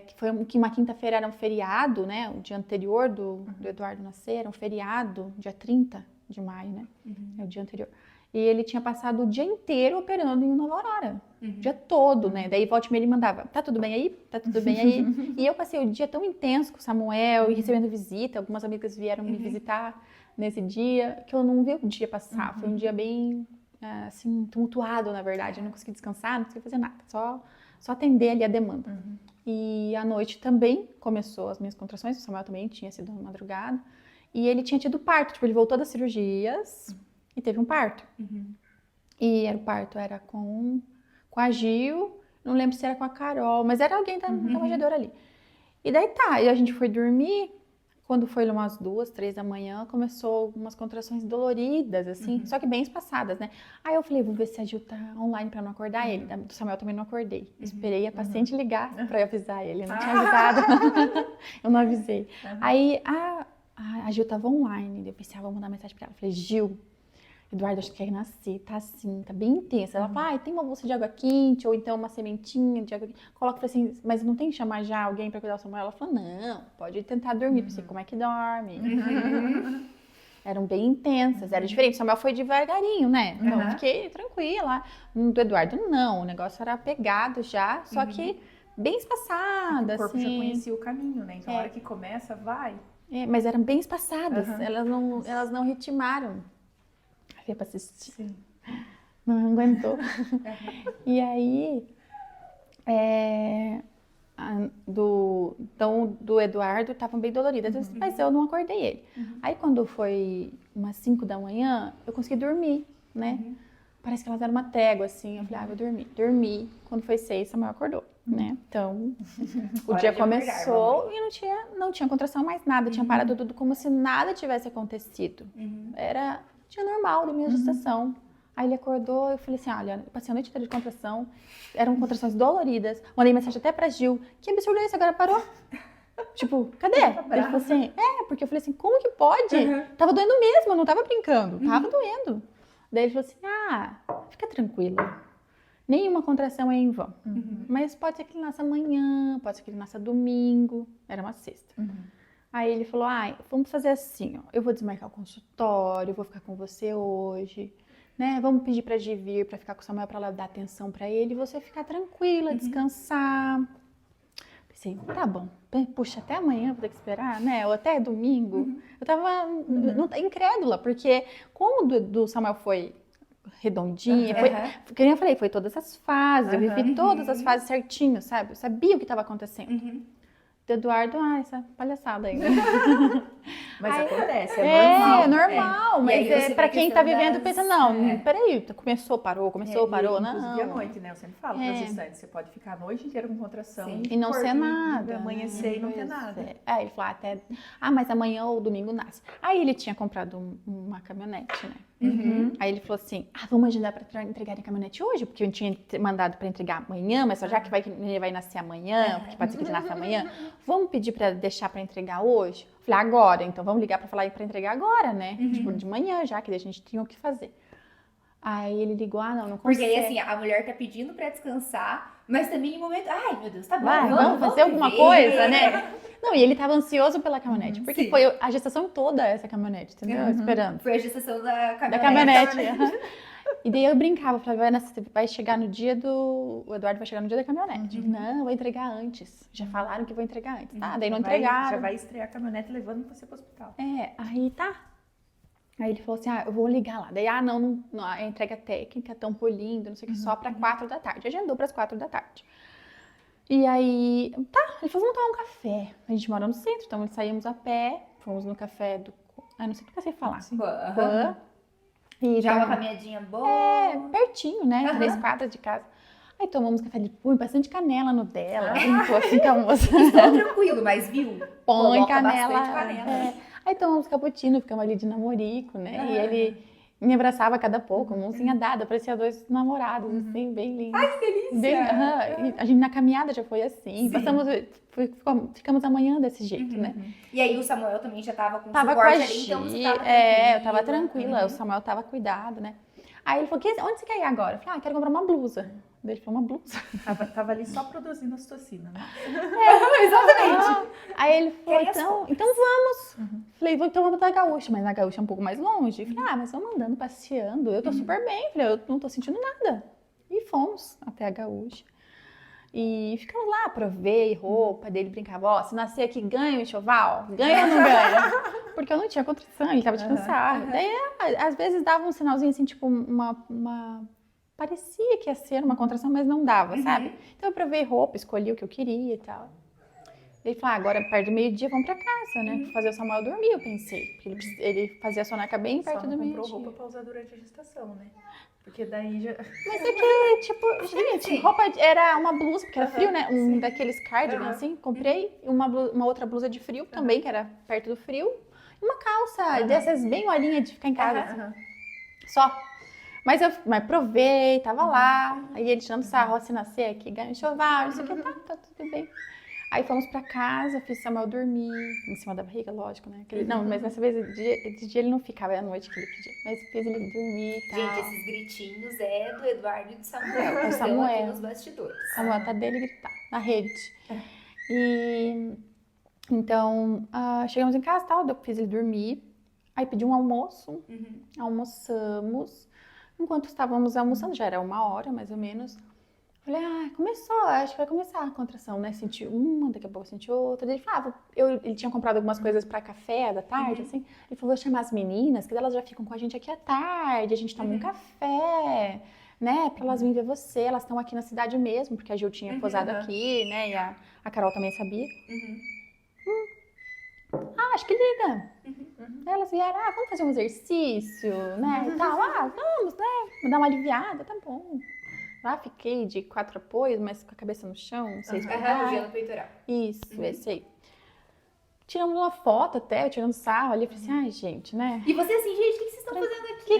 que foi uma quinta-feira era um feriado, né? O dia anterior do Eduardo nascer era um feriado, dia 30 de maio, né? É o dia anterior. E ele tinha passado o dia inteiro operando em Nova Aurora. O dia todo, né? Daí volta e meia ele mandava, tá tudo bem aí? Tá tudo bem aí? E eu passei o dia tão intenso com o Samuel e recebendo visita. Algumas amigas vieram me visitar nesse dia, que eu não vi o dia passar. Foi um dia bem, assim, tumultuado, na verdade. Eu não consegui descansar, não consegui fazer nada. Só atender ali a demanda. E à noite também começou as minhas contrações. O Samuel também tinha sido na madrugada. E ele tinha tido parto. Tipo, ele voltou das cirurgias e teve um parto. E o parto era com a Gil. Não lembro se era com a Carol, mas era alguém da manjedoura ali. E daí e a gente foi dormir. Quando foi umas 2, 3 da manhã, começou umas contrações doloridas, assim, só que bem espaçadas, né? Aí eu falei, vou ver se a Gil tá online pra não acordar ele. Do Samuel também não acordei. Esperei a paciente ligar pra eu avisar ele. Eu não tinha avisado. Eu não avisei. Aí a Gil tava online. Eu pensei, vou mandar mensagem pra ela. Eu falei, Gil, Eduardo, acho que quer nascer, tá assim, tá bem intensa. Ela falou, tem uma bolsa de água quente, ou então uma sementinha de água quente. Coloca assim, mas não tem que chamar já alguém pra cuidar do Samuel? Ela falou, não, pode tentar dormir. Pensei, como é que dorme? Eram bem intensas, era diferente. O Samuel foi devagarinho, né? Então eu fiquei tranquila. Do Eduardo, não, o negócio era pegado já, só que bem espaçada, O corpo assim. já conhecia o caminho, né? Então a hora que começa, vai. Mas eram bem espaçadas, elas não ritmaram. Veio pra assistir. Sim. Não aguentou. E aí, do Eduardo estavam bem doloridas, mas eu não acordei ele. Aí quando foi umas 5 da manhã, eu consegui dormir, né? Parece que elas deram uma trégua, assim. Eu falei, vou dormir. Dormi. Quando foi 6, Samuel acordou, né? Então, o dia começou e não tinha contração mais nada. Tinha parado tudo como se nada tivesse acontecido. Era dia normal da minha gestação. Aí ele acordou, eu falei assim, olha, eu passei a noite inteira de contração, eram contrações doloridas, mandei mensagem até pra Gil, que absurdo é isso, agora parou? Tipo, cadê? Ele falou assim, porque eu falei assim, como que pode? Tava doendo mesmo, eu não tava brincando, tava doendo. Daí ele falou assim, fica tranquila, nenhuma contração é em vão, mas pode ser que ele nasça amanhã, pode ser que ele nasça domingo, era uma sexta. Aí ele falou, vamos fazer assim, eu vou desmarcar o consultório, eu vou ficar com você hoje, né? Vamos pedir pra Gi vir pra ficar com o Samuel pra ela dar atenção pra ele e você ficar tranquila, descansar. Pensei, tá bom, puxa, até amanhã vou ter que esperar, né? Ou até domingo. Eu tava incrédula, porque como o do Samuel foi redondinha, que nem eu falei, foi todas as fases, eu vivi todas as fases certinho, sabe? Eu sabia o que estava acontecendo. Eduardo, essa palhaçada ainda. Mas acontece, é normal. É normal, mas pra quem tá vivendo, pensa, peraí, parou, parou, não. Inclusive à noite, né? Eu sempre falo para as gestantes, você pode ficar a noite inteira com contração. E não ser nada. Amanhecer e não ter nada. Ele falou mas amanhã ou domingo nasce. Aí ele tinha comprado uma caminhonete, né? Aí ele falou assim, vamos agendar para entregar em caminhonete hoje, porque eu tinha mandado para entregar amanhã, mas só já que ele vai nascer amanhã, porque pode ser que ele nasça amanhã, vamos pedir para deixar para entregar hoje? Eu falei, agora, então vamos ligar para falar para entregar agora, né? Tipo, de manhã já, que a gente tinha o que fazer. Aí ele ligou, não consegue. Porque aí, assim, a mulher tá pedindo pra descansar, mas também em momento, meu Deus, tá bom, vamos fazer alguma coisa, né? Não, e ele tava ansioso pela caminhonete, porque foi a gestação toda essa caminhonete, entendeu? Esperando. Foi a gestação da caminhonete. Da caminhonete. E daí eu brincava, falava, vai chegar no dia do... O Eduardo vai chegar no dia da caminhonete. Não, vai entregar antes. Já falaram que vou entregar antes, tá? Daí não entregaram. Já vai estrear a caminhonete levando você pro hospital. Aí tá. Aí ele falou assim, eu vou ligar lá. Daí, não, a entrega técnica, tão polindo, não sei o que, só pra 4 da tarde. Agendou pras 4 da tarde. E aí, tá, ele falou, vamos tomar um café. A gente mora no centro, então saímos a pé, fomos no café do... não sei o que eu sei falar. Uhum. E já uma caminhadinha boa. Pertinho, né? 3 quadras de casa. Aí tomamos café, ele põe bastante canela no dela. Brincou assim com a moça. Estou tranquilo, mas viu? Põe Coloca canela. bastante canela. Aí tomamos cappuccino, ficamos ali de namorico, né? E ele me abraçava a cada pouco, mãozinha dada, parecia 2 namorados, assim, bem lindos. Ai, que delícia! E a gente na caminhada já foi assim. Ficamos amanhã desse jeito, né? E aí o Samuel também já tava com tava suporte com a ali, então você tava eu tava tranquila, o Samuel tava cuidado, né? Aí ele falou, onde você quer ir agora? Eu falei, quero comprar uma blusa. Daí ele falou, uma blusa? Tava ali só produzindo ocitocina, né? Exatamente. Aí ele falou, então vamos. Falei, então vamos pra Gaúcha, mas na Gaúcha é um pouco mais longe. Falei, mas vamos andando, passeando, eu tô super bem. Falei, eu não tô sentindo nada. E fomos até a Gaúcha. E ficamos lá, provei roupa, dele brincava, se nascer aqui ganha o enxoval? Ganha ou não ganha? Porque eu não tinha contração, ele tava de cansado. Daí, às vezes dava um sinalzinho assim, tipo parecia que ia ser uma contração, mas não dava, sabe? Então eu provei roupa, escolhi o que eu queria e tal. Ele falou, agora perto do meio-dia vamos pra casa, né? Pra fazer o Samuel dormir, eu pensei. Porque ele fazia a soneca bem perto do meio-dia. Só não comprou roupa pra usar durante a gestação, né? Porque daí já... Mas é que, tipo, gente, roupa era uma blusa, porque era frio, né? Daqueles cardigans, assim. Comprei uma outra blusa de frio também, que era perto do frio. E uma calça dessas bem molinha de ficar em casa, assim. Só. Mas provei, tava lá. Aí ele tirando sarro, se nascer aqui, ganha enxoval, não sei o que, tá tudo bem. Aí fomos pra casa, fiz Samuel dormir, em cima da barriga, lógico, né? Não, mas dessa vez, esse dia ele não ficava, é a noite que ele pedia. Mas fiz ele dormir e tal. Gente, esses gritinhos é do Eduardo e do Samuel. O Samuel. Aqui nos bastidores. Samuel tá dele gritar, na rede. E então, chegamos em casa e tal, eu fiz ele dormir. Aí pedi um almoço, almoçamos. Enquanto estávamos almoçando, já era 1h mais ou menos. Falei, começou, acho que vai começar a contração, né? Senti uma, daqui a pouco senti outra. Daí ele falava, ele tinha comprado algumas coisas para café da tarde, assim. Ele falou, vou chamar as meninas, que elas já ficam com a gente aqui à tarde, a gente toma um café, né? Pra elas virem ver você, elas estão aqui na cidade mesmo, porque a Gil tinha posado aqui, né? E a Carol também sabia. Acho que liga. Elas vieram, vamos fazer um exercício, né? E tal, vamos, né? Vou dar uma aliviada, tá bom. Lá fiquei de 4 apoios, mas com a cabeça no chão, não sei explicar. Gelo peitoral. Isso, esse aí. Tiramos uma foto até, eu tirando sarro ali, eu falei assim, gente, né? E você assim, gente, o que vocês estão fazendo aqui?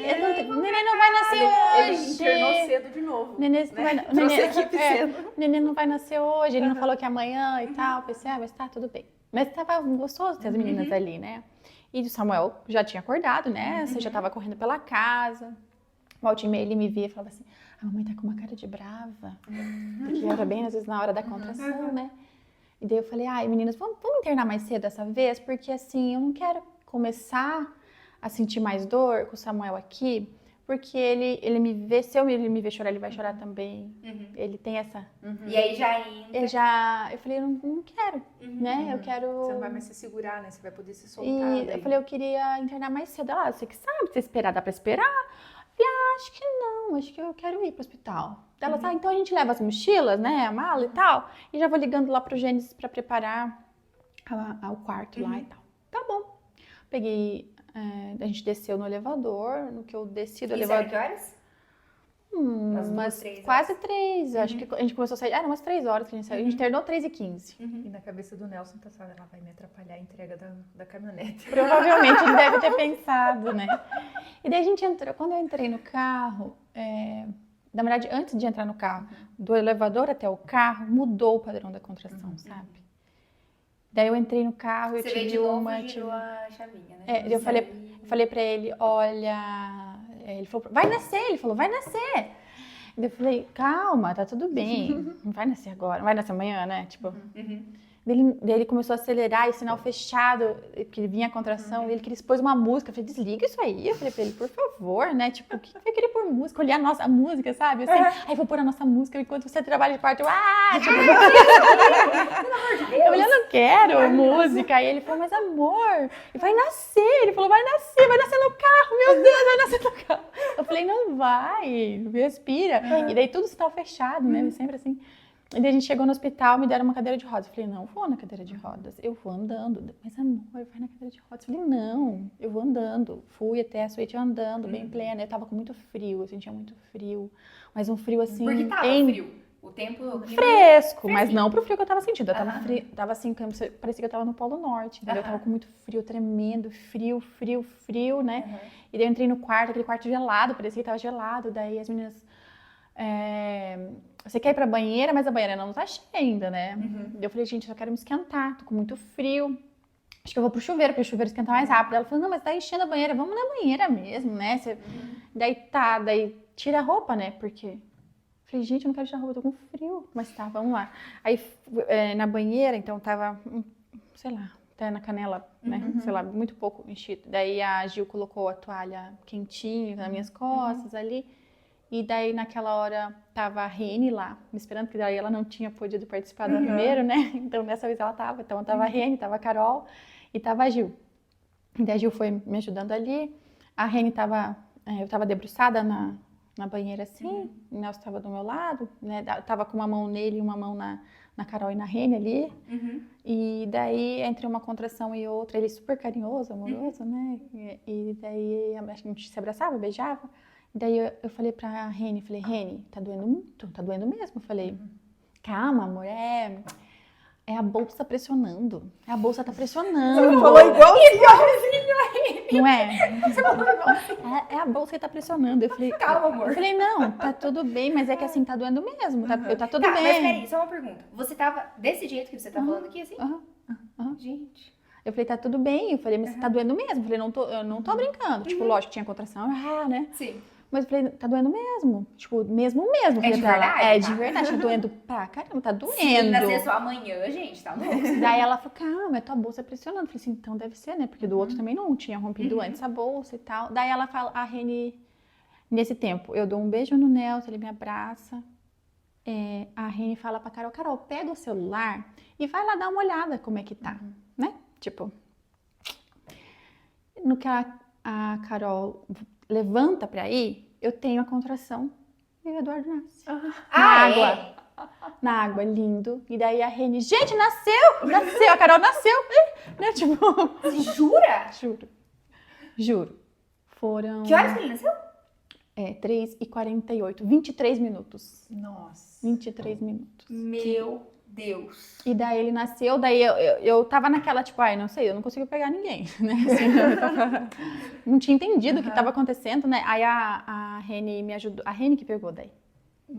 O neném não vai nascer hoje. Ele internou cedo de novo. Neném não vai nascer hoje, ele não falou que é amanhã e tal. Eu pensei, mas tá, tudo bem. Mas tava gostoso ter as meninas ali, né? E o Samuel já tinha acordado, né? Você já tava correndo pela casa. Volta e meia ele me via e falava assim, a mamãe tá com uma cara de brava. Porque era bem, às vezes, na hora da contração, né? E daí eu falei, meninas, vamos internar mais cedo dessa vez? Porque, assim, eu não quero começar a sentir mais dor com o Samuel aqui, porque ele me vê, se ele me ver chorar, ele vai chorar também. Ele tem essa... E aí já entra... Eu falei, eu não quero, né? Eu quero... Você não vai mais se segurar, né? Você vai poder se soltar. E eu falei, eu queria internar mais cedo. Ela, você que sabe, se esperar, dá pra esperar? Eu falei, acho que não, acho que eu quero ir pro hospital. Ela, então a gente leva as mochilas, né, a mala e tal, e já vou ligando lá pro Gênesis pra preparar o quarto lá e tal. Tá bom. Peguei, a gente desceu no elevador, no que eu desci do elevador. Que horas? Umas quase 3. Acho que a gente começou a sair. Eram umas 3 horas que a gente saiu. A gente terminou 3h15. E na cabeça do Nelson tá só, ela vai me atrapalhar a entrega da caminhonete. Provavelmente ele deve ter pensado, né? E daí a gente entrou. Quando eu entrei no carro, na verdade, antes de entrar no carro, do elevador até o carro, mudou o padrão da contração, sabe? Daí eu entrei no carro e eu tive uma. Girou a chavinha, né? Eu falei pra ele, olha. Ele falou, vai nascer. Ele falou, vai nascer. Eu falei, calma, tá tudo bem. Não vai nascer agora, não vai nascer amanhã, né? Tipo. Daí ele começou a acelerar e sinal fechado, que vinha a contração, e ele pôs uma música. Eu falei, desliga isso aí. Eu falei pra ele, por favor, né? Tipo, o que vai querer pôr música? Olhar a nossa música, sabe? Assim, aí vou pôr a nossa música enquanto você trabalha de parto. Tipo, Pelo amor de Deus. eu falei, eu não quero música. Aí ele falou, mas amor, vai nascer. Ele falou, vai nascer no carro, meu Deus, vai nascer no carro. Eu falei, não vai, respira. E daí tudo sinal fechado, né? Sempre assim. E daí a gente chegou no hospital, me deram uma cadeira de rodas. Eu falei, não vou na cadeira de rodas, eu vou andando. Mas amor, vai na cadeira de rodas. Eu falei, não, eu vou andando. Fui até a suíte andando, bem plena. Eu tava com muito frio, eu sentia muito frio. Mas um frio assim... Porque tava frio. O tempo... Fresco, mas não pro frio que eu tava sentindo. Eu tava, tava assim, parecia que eu tava no Polo Norte, entendeu? Eu tava com muito frio, tremendo, frio, né? E daí eu entrei no quarto, aquele quarto gelado, parecia que tava gelado. Daí as meninas... Você quer ir pra banheira, mas a banheira não tá cheia ainda, né? Eu falei, gente, eu só quero me esquentar, tô com muito frio. Acho que eu vou pro chuveiro, porque o chuveiro esquenta mais rápido. Ela falou, não, mas tá enchendo a banheira, vamos na banheira mesmo, né? Daí tira a roupa, né? Porque... Falei, gente, eu não quero tirar a roupa, eu tô com frio. Mas tá, vamos lá. Aí na banheira, então tava, sei lá, até na canela, né? Sei lá, muito pouco enchido. Daí a Gil colocou a toalha quentinha nas minhas costas ali. E daí, naquela hora, tava a Rene lá, me esperando, porque daí ela não tinha podido participar do primeiro, né? Então, dessa vez ela tava. Então, tava a Rene, tava a Carol e tava a Gil. E daí a Gil foi me ajudando ali. A Rene tava... eu tava debruçada na banheira assim, o Nelson tava do meu lado, né? Tava com uma mão nele e uma mão na Carol e na Rene ali. E daí, entre uma contração e outra, ele super carinhoso, amoroso, né? E daí a gente se abraçava, beijava. Daí eu falei pra Rene, Rene, tá doendo muito? Tá doendo mesmo? Eu falei, calma, amor, é a bolsa pressionando. A bolsa tá pressionando. Você falou igualzinho a Rene. Não é? Você falou igualzinho. É a bolsa que tá pressionando. Eu falei, calma, amor. Eu falei, não, tá tudo bem, mas é que assim, tá doendo mesmo. Tá tudo bem. Mas peraí, só uma pergunta. Você tava desse jeito que você tá falando aqui, assim? Gente... Eu falei, tá tudo bem. Eu falei, mas tá doendo mesmo. Eu falei, eu não tô brincando. Tipo, lógico, tinha contração, né? Sim. Mas eu falei, tá doendo mesmo? Tipo, mesmo. É de verdade? É de verdade, tá doendo pra caramba, tá doendo. Se nascer só amanhã, gente, tá louco. Daí ela falou, calma, é tua bolsa pressionando. Eu falei assim, então deve ser, né? Porque do outro também não tinha rompido antes a bolsa e tal. Daí ela fala, a Rene, nesse tempo, eu dou um beijo no Nelson, ele me abraça. A Rene fala pra Carol, Carol, pega o celular e vai lá dar uma olhada como é que tá, né? Tipo, no que a Carol levanta pra ir, eu tenho a contração e o Eduardo nasce. Na água, lindo. E daí a Rene, gente, nasceu, a Carol nasceu. Né? Tipo, Você jura? Juro. Foram... Que horas que ele nasceu? 3h48, 23 minutos. Nossa. 23 minutos. Meu Deus. E daí ele nasceu, daí eu tava naquela, tipo, não sei, eu não consigo pegar ninguém, né? Assim, não tinha entendido o que tava acontecendo, né? Aí a Rene me ajudou, a Rene que pegou daí.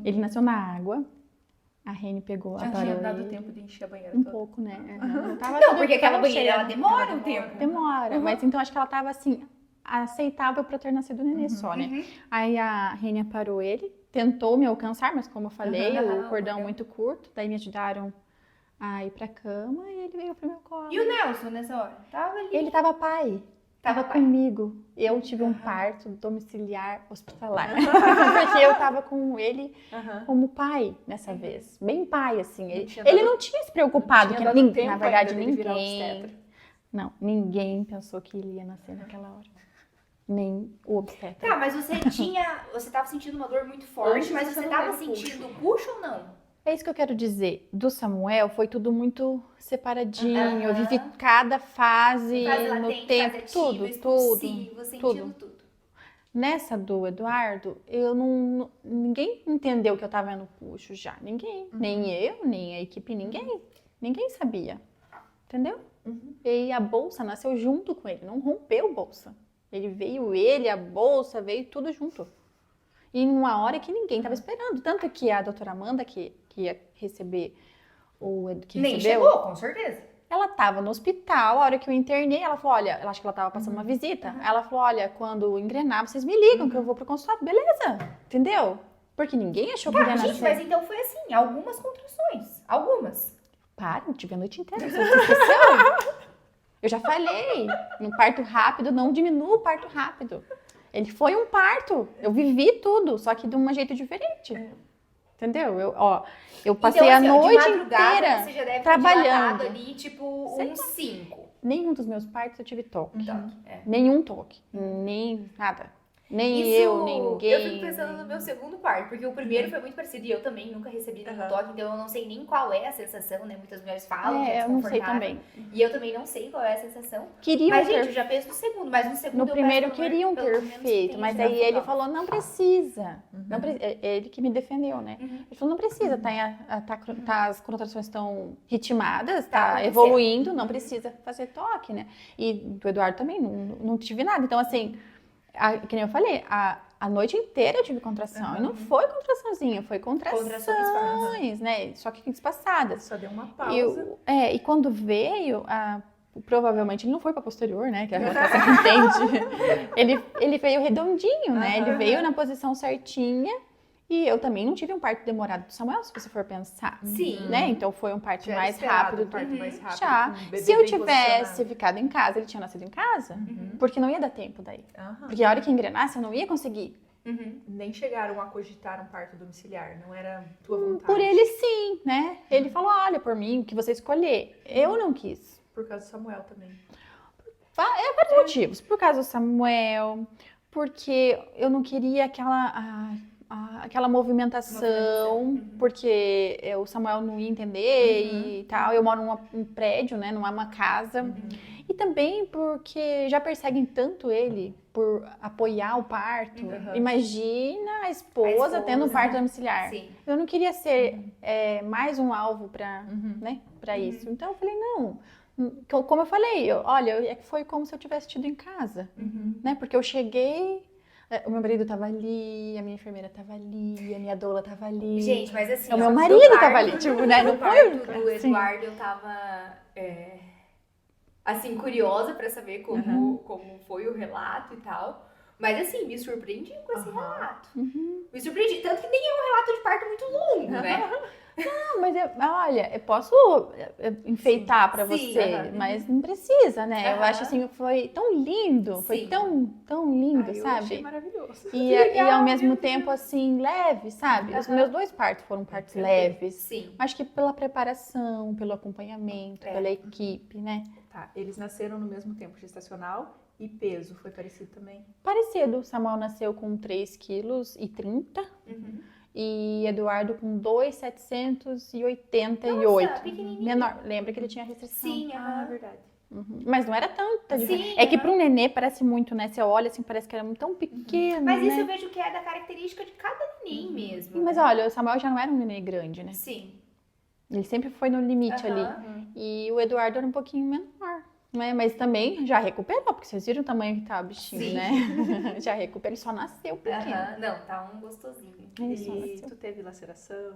Ele nasceu na água, a Rene pegou, Já tinha dado tempo de encher a banheira um toda. pouco, né? Não, porque aquela banheira, ela demora um tempo. Demora, mas então acho que ela tava assim, aceitável pra ter nascido o nenê só, né? Aí a Rene parou ele, tentou me alcançar, mas como eu falei, o cordão muito curto, daí me ajudaram a ir pra cama e ele veio pro meu colo. E o Nelson nessa hora? Tava ali. Ele tava pai. Tava comigo. Eu tive um parto domiciliar hospitalar. Porque eu tava com ele como pai nessa vez. Bem pai, assim. Ele não tinha se preocupado. Que na verdade, ninguém... Não, ninguém pensou que ele ia nascer naquela hora. Nem o obstetra. Tá, mas você tava sentindo uma dor muito forte, mas você tava sentindo puxo ou não? É isso que eu quero dizer. Do Samuel foi tudo muito separadinho. Eu vivi cada fase no tempo, tudo. Sentindo tudo. Nessa do Eduardo, ninguém entendeu que eu tava no puxo já. Ninguém. Nem eu, nem a equipe, ninguém. Ninguém sabia. Entendeu? E a bolsa nasceu junto com ele, não rompeu a bolsa. A bolsa, veio tudo junto. E numa hora que ninguém tava esperando. Tanto que a doutora Amanda, que ia receber Nem chegou, com certeza. Ela tava no hospital, a hora que eu internei, ela falou, olha, ela acho que ela tava passando uma visita. Ela falou, olha, quando engrenar, vocês me ligam que eu vou pro consultório. Beleza, entendeu? Porque ninguém achou que ia nascer. Gente, mas então foi assim, algumas contrações. Algumas. Para, eu tive a noite inteira. Você esqueceu? Eu já falei, no parto rápido, não diminua o parto rápido. Ele foi um parto, eu vivi tudo, só que de um jeito diferente. Entendeu? Eu passei então, a assim, noite de madrugada, inteira você já deve ter trabalhando. dilatado ali, tipo, uns 5. Nenhum dos meus partos eu tive toque. É. Nenhum toque. Nem nada. Nem Isso, eu, nem ninguém. Eu fico pensando no meu segundo parto, porque o primeiro foi muito parecido e eu também nunca recebi nenhum toque, então eu não sei nem qual é a sensação, né? Muitas mulheres falam que é eu não sei desconfortável. também. E eu também não sei qual é a sensação. Queriam Mas, ter gente, eu já penso no segundo, mas no segundo No eu primeiro peço pelo queriam pelo ter menos que feito, tenha mas chegado aí no ele toque. falou, não precisa. Não ele que me defendeu, né? Ele falou, não precisa, as contrações estão ritmadas, tá evoluindo, não precisa fazer toque, né? E do Eduardo também, não tive nada. Então, assim, que nem eu falei, a noite inteira eu tive contração. E não foi contraçãozinha, foi contrações, né? Só que espaçadas. Só deu uma pausa. E quando veio, provavelmente ele não foi para posterior, né? Que a contração que entende. Ele veio redondinho, né? Ele veio na posição certinha. E eu também não tive um parto demorado do Samuel, se você for pensar. Sim. Né? Então foi um parto Já era mais esperado, rápido. um parto mais rápido, Já. com o bebê Se eu bem tivesse posicionado. ficado em casa, ele tinha nascido em casa, porque não ia dar tempo daí. Aham. Porque a hora que engrenasse, eu não ia conseguir. Nem chegaram a cogitar um parto domiciliar, não era tua vontade. Por ele sim, né? Ele falou, olha, por mim, o que você escolher. Eu não quis. Por causa do Samuel também. Vários motivos. Por causa do Samuel, porque eu não queria aquela movimentação, porque o Samuel não ia entender e tal. Eu moro num prédio, né? Não é uma casa. E também porque já perseguem tanto ele por apoiar o parto. Imagina a esposa tendo um parto domiciliar. Sim. Eu não queria ser mais um alvo para isso. Então eu falei, não. Como eu falei, olha, foi como se eu tivesse tido em casa. Né? Porque eu cheguei, o meu marido tava ali, a minha enfermeira tava ali, a minha doula tava ali. Gente, mas assim... O meu ó, marido no parto- tava ali, tipo, né? No Não foi? parto do Eduardo, eu tava... assim, curiosa pra saber como foi o relato e tal. Mas assim, me surpreendi com esse relato. Me surpreendi. Tanto que nem é um relato de parto muito longo, né? Não, mas olha, eu posso enfeitar pra Sim, você, mas não precisa, né? Eu acho assim, foi tão lindo, foi Sim. tão lindo, Eu sabe? achei maravilhoso. E ao mesmo tempo, assim, leve, sabe? Os meus 2 partos foram partos leves. Sim. Acho que pela preparação, pelo acompanhamento, pela equipe, né? Tá, eles nasceram no mesmo tempo gestacional e peso foi parecido também? Parecido, o Samuel nasceu com 3,30 kg e Eduardo com 2,788. Nossa, pequenininho. Menor, lembra que ele tinha restrição. Sim, Verdade. Mas não era tanta diferença. Sim, É que para um nenê parece muito, né? Você olha assim, parece que era tão pequeno, Mas isso né? eu vejo que é da característica de cada neném mesmo. Mas olha, o Samuel já não era um nenê grande, né? Sim. Ele sempre foi no limite ali. E o Eduardo era um pouquinho menor, né? Mas também já recuperou, porque vocês viram o tamanho que tá o bichinho, Sim. né? Já recuperou, ele só nasceu pequeno. Não, tá um gostosinho. Ele só E nasceu. tu teve laceração?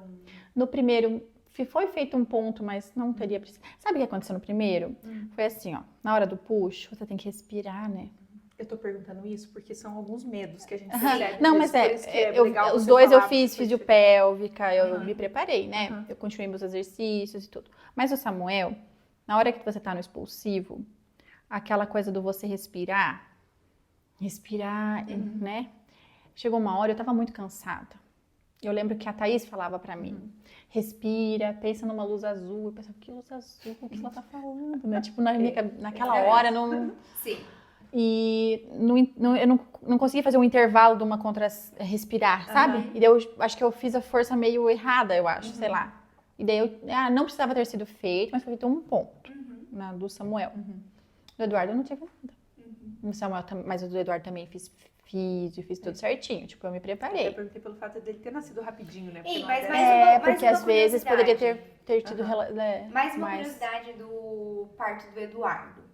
No primeiro, foi feito um ponto, mas não teria precisado. Sabe o que aconteceu no primeiro? Foi assim, ó. Na hora do push, você tem que respirar, né? Eu tô perguntando isso porque são alguns medos que a gente percebe. Não, às mas vezes, por isso que é legal os você 2 eu falar, fiz porque fisiopélvica, eu me preparei, né? Eu continuei meus exercícios e tudo. Mas o Samuel, na hora que você tá no expulsivo, aquela coisa do você respirar, né? Chegou uma hora, eu tava muito cansada. Eu lembro que a Thaís falava pra mim, respira, pensa numa luz azul. Eu pensava, que luz azul? O que ela tá falando? Né? Tipo, naquela hora, não... Sim. E eu não conseguia fazer um intervalo de uma respirar, sabe? E daí eu acho que eu fiz a força meio errada, eu acho, sei lá. E daí não precisava ter sido feito, mas foi feito um ponto do Samuel. Do Eduardo eu não tive nada. No Samuel, mas o do Eduardo também fiz tudo certinho. Tipo, eu me preparei. Eu perguntei pelo fato dele ter nascido rapidinho, né? Ei, não mas era- mais porque uma às vezes poderia curiosidade. ter tido... Mais uma curiosidade do parto do Eduardo.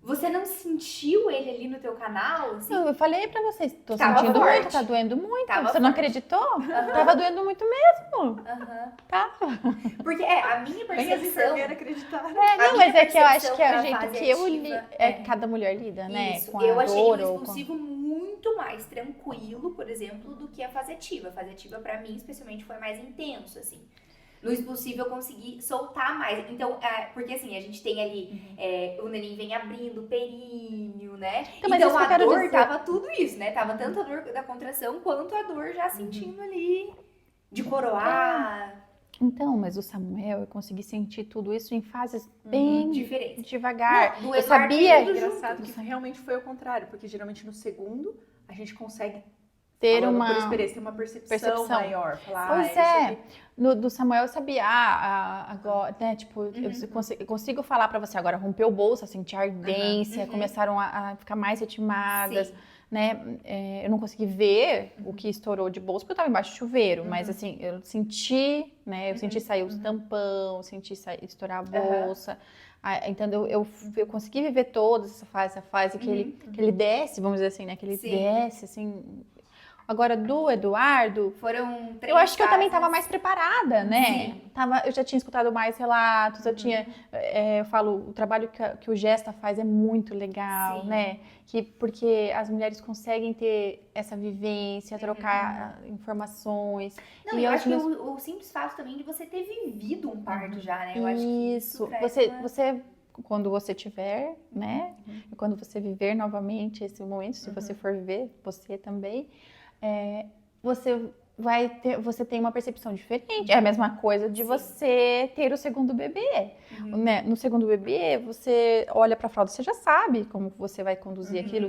Você não sentiu ele ali no teu canal? Assim? Eu falei pra vocês, tô Tava sentindo forte. muito, tá doendo muito. Tava Você não forte. acreditou? Tava doendo muito mesmo. Tava. Porque a minha Nem as percepção... enfermeiras acreditaram. Não, minha mas é que eu acho que é o percepção jeito da que eu fase li. ativa Cada mulher lida, né? Isso, Com a eu achei dor o ou com... expulsivo muito mais tranquilo, por exemplo, do que a fase ativa. A fase ativa, pra mim, especialmente, foi mais intenso, assim. luz possível eu consegui soltar mais. Então, porque assim, a gente tem ali, o neném vem abrindo o períneo, né? Então, mas Então isso que eu a quero dor dizer. tava tudo isso, né? Tava tanto a dor da contração quanto a dor já sentindo ali de coroar. Então, mas o Samuel, eu consegui sentir tudo isso em fases bem Diferente. devagar. Não, do eu Eduardo sabia foi tudo Engraçado junto. que realmente foi ao contrário, porque geralmente no segundo a gente consegue ter falando uma por experiência, ter uma percepção maior. Falar, Pois isso é, aqui. do Samuel eu sabia, agora, né, tipo, eu consigo falar pra você agora, rompeu o bolso, senti ardência, começaram a ficar mais ritmadas, Sim. né, eu não consegui ver o que estourou de bolso, porque eu tava embaixo do chuveiro, mas assim, eu senti, né, eu senti sair o tampão, senti estourar a bolsa, então eu consegui viver toda essa fase que ele desce, vamos dizer assim, né, que ele Sim. desce, assim. Agora, do Eduardo, Foram 3 eu acho que eu também fases. estava mais preparada, né? Sim. Eu já tinha escutado mais relatos, eu falo, o trabalho que o Gesta faz é muito legal, Sim. né? Porque as mulheres conseguem ter essa vivência, trocar informações. Não, e eu os acho que meus- o simples fato também de você ter vivido um parto já, né? Eu acho que isso traz você quando você tiver, né? E quando você viver novamente esse momento, se você for viver, você também, você tem uma percepção diferente. É a mesma coisa de você ter o segundo bebê. Né? No segundo bebê, você olha para a fralda, você já sabe como você vai conduzir aquilo,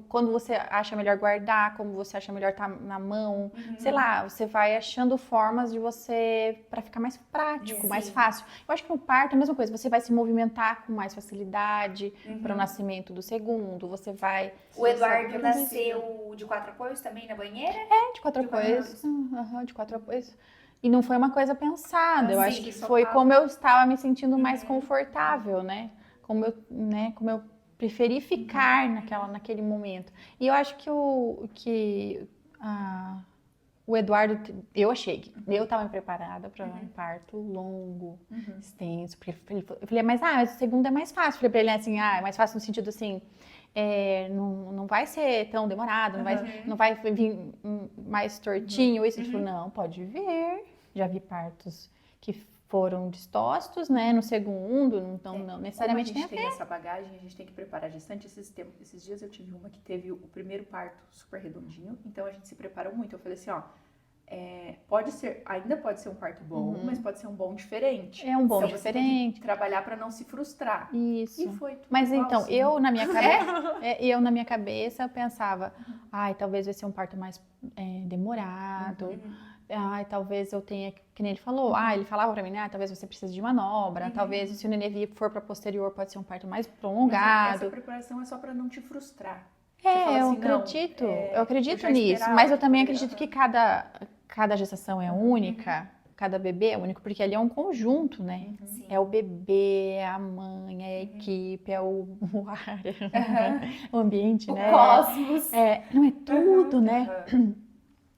quando você acha melhor guardar, como você acha melhor estar na mão, sei lá, você vai achando formas de você, para ficar mais prático, mais fácil. Eu acho que no parto é a mesma coisa, você vai se movimentar com mais facilidade para o nascimento do segundo, você vai... O Eduardo nasceu de 4 apoios também na banheira? De 4 apoios. De 4 apoios. E não foi uma coisa pensada. Eu acho que só foi tava- como eu estava me sentindo mais confortável, né? Como eu preferi ficar naquele momento. E eu acho que o Eduardo, eu achei que eu estava preparada para um parto longo, extenso. Porque eu falei, mas o segundo é mais fácil. Eu falei para ele assim, é mais fácil no sentido assim, não vai ser tão demorado, não vai vir mais tortinho. Isso, ele falou, não, pode vir. Já vi partos que foram distócitos, né, no segundo, então não necessariamente Como a gente tem essa bagagem, a gente tem que preparar a gestante. Esses dias eu tive uma que teve o primeiro parto super redondinho, então a gente se preparou muito. Eu falei assim, ainda pode ser um parto bom, mas pode ser um bom diferente. É um bom então, diferente. Você tem que trabalhar para não se frustrar. Isso. E foi tudo Mas igual, então, assim. eu na minha cabeça eu pensava, talvez vai ser um parto mais demorado. Talvez eu tenha, que nem ele falou, ele falava pra mim, talvez você precise de manobra, talvez se o nenê for pra posterior pode ser um parto mais prolongado. Essa preparação é só pra não te frustrar. Eu acredito nisso, mas eu também acredito que cada gestação é única, cada bebê é único, porque ali é um conjunto, né? É o bebê, é a mãe, é a equipe, é o ar, o ambiente, né? O cosmos. Não é tudo, né?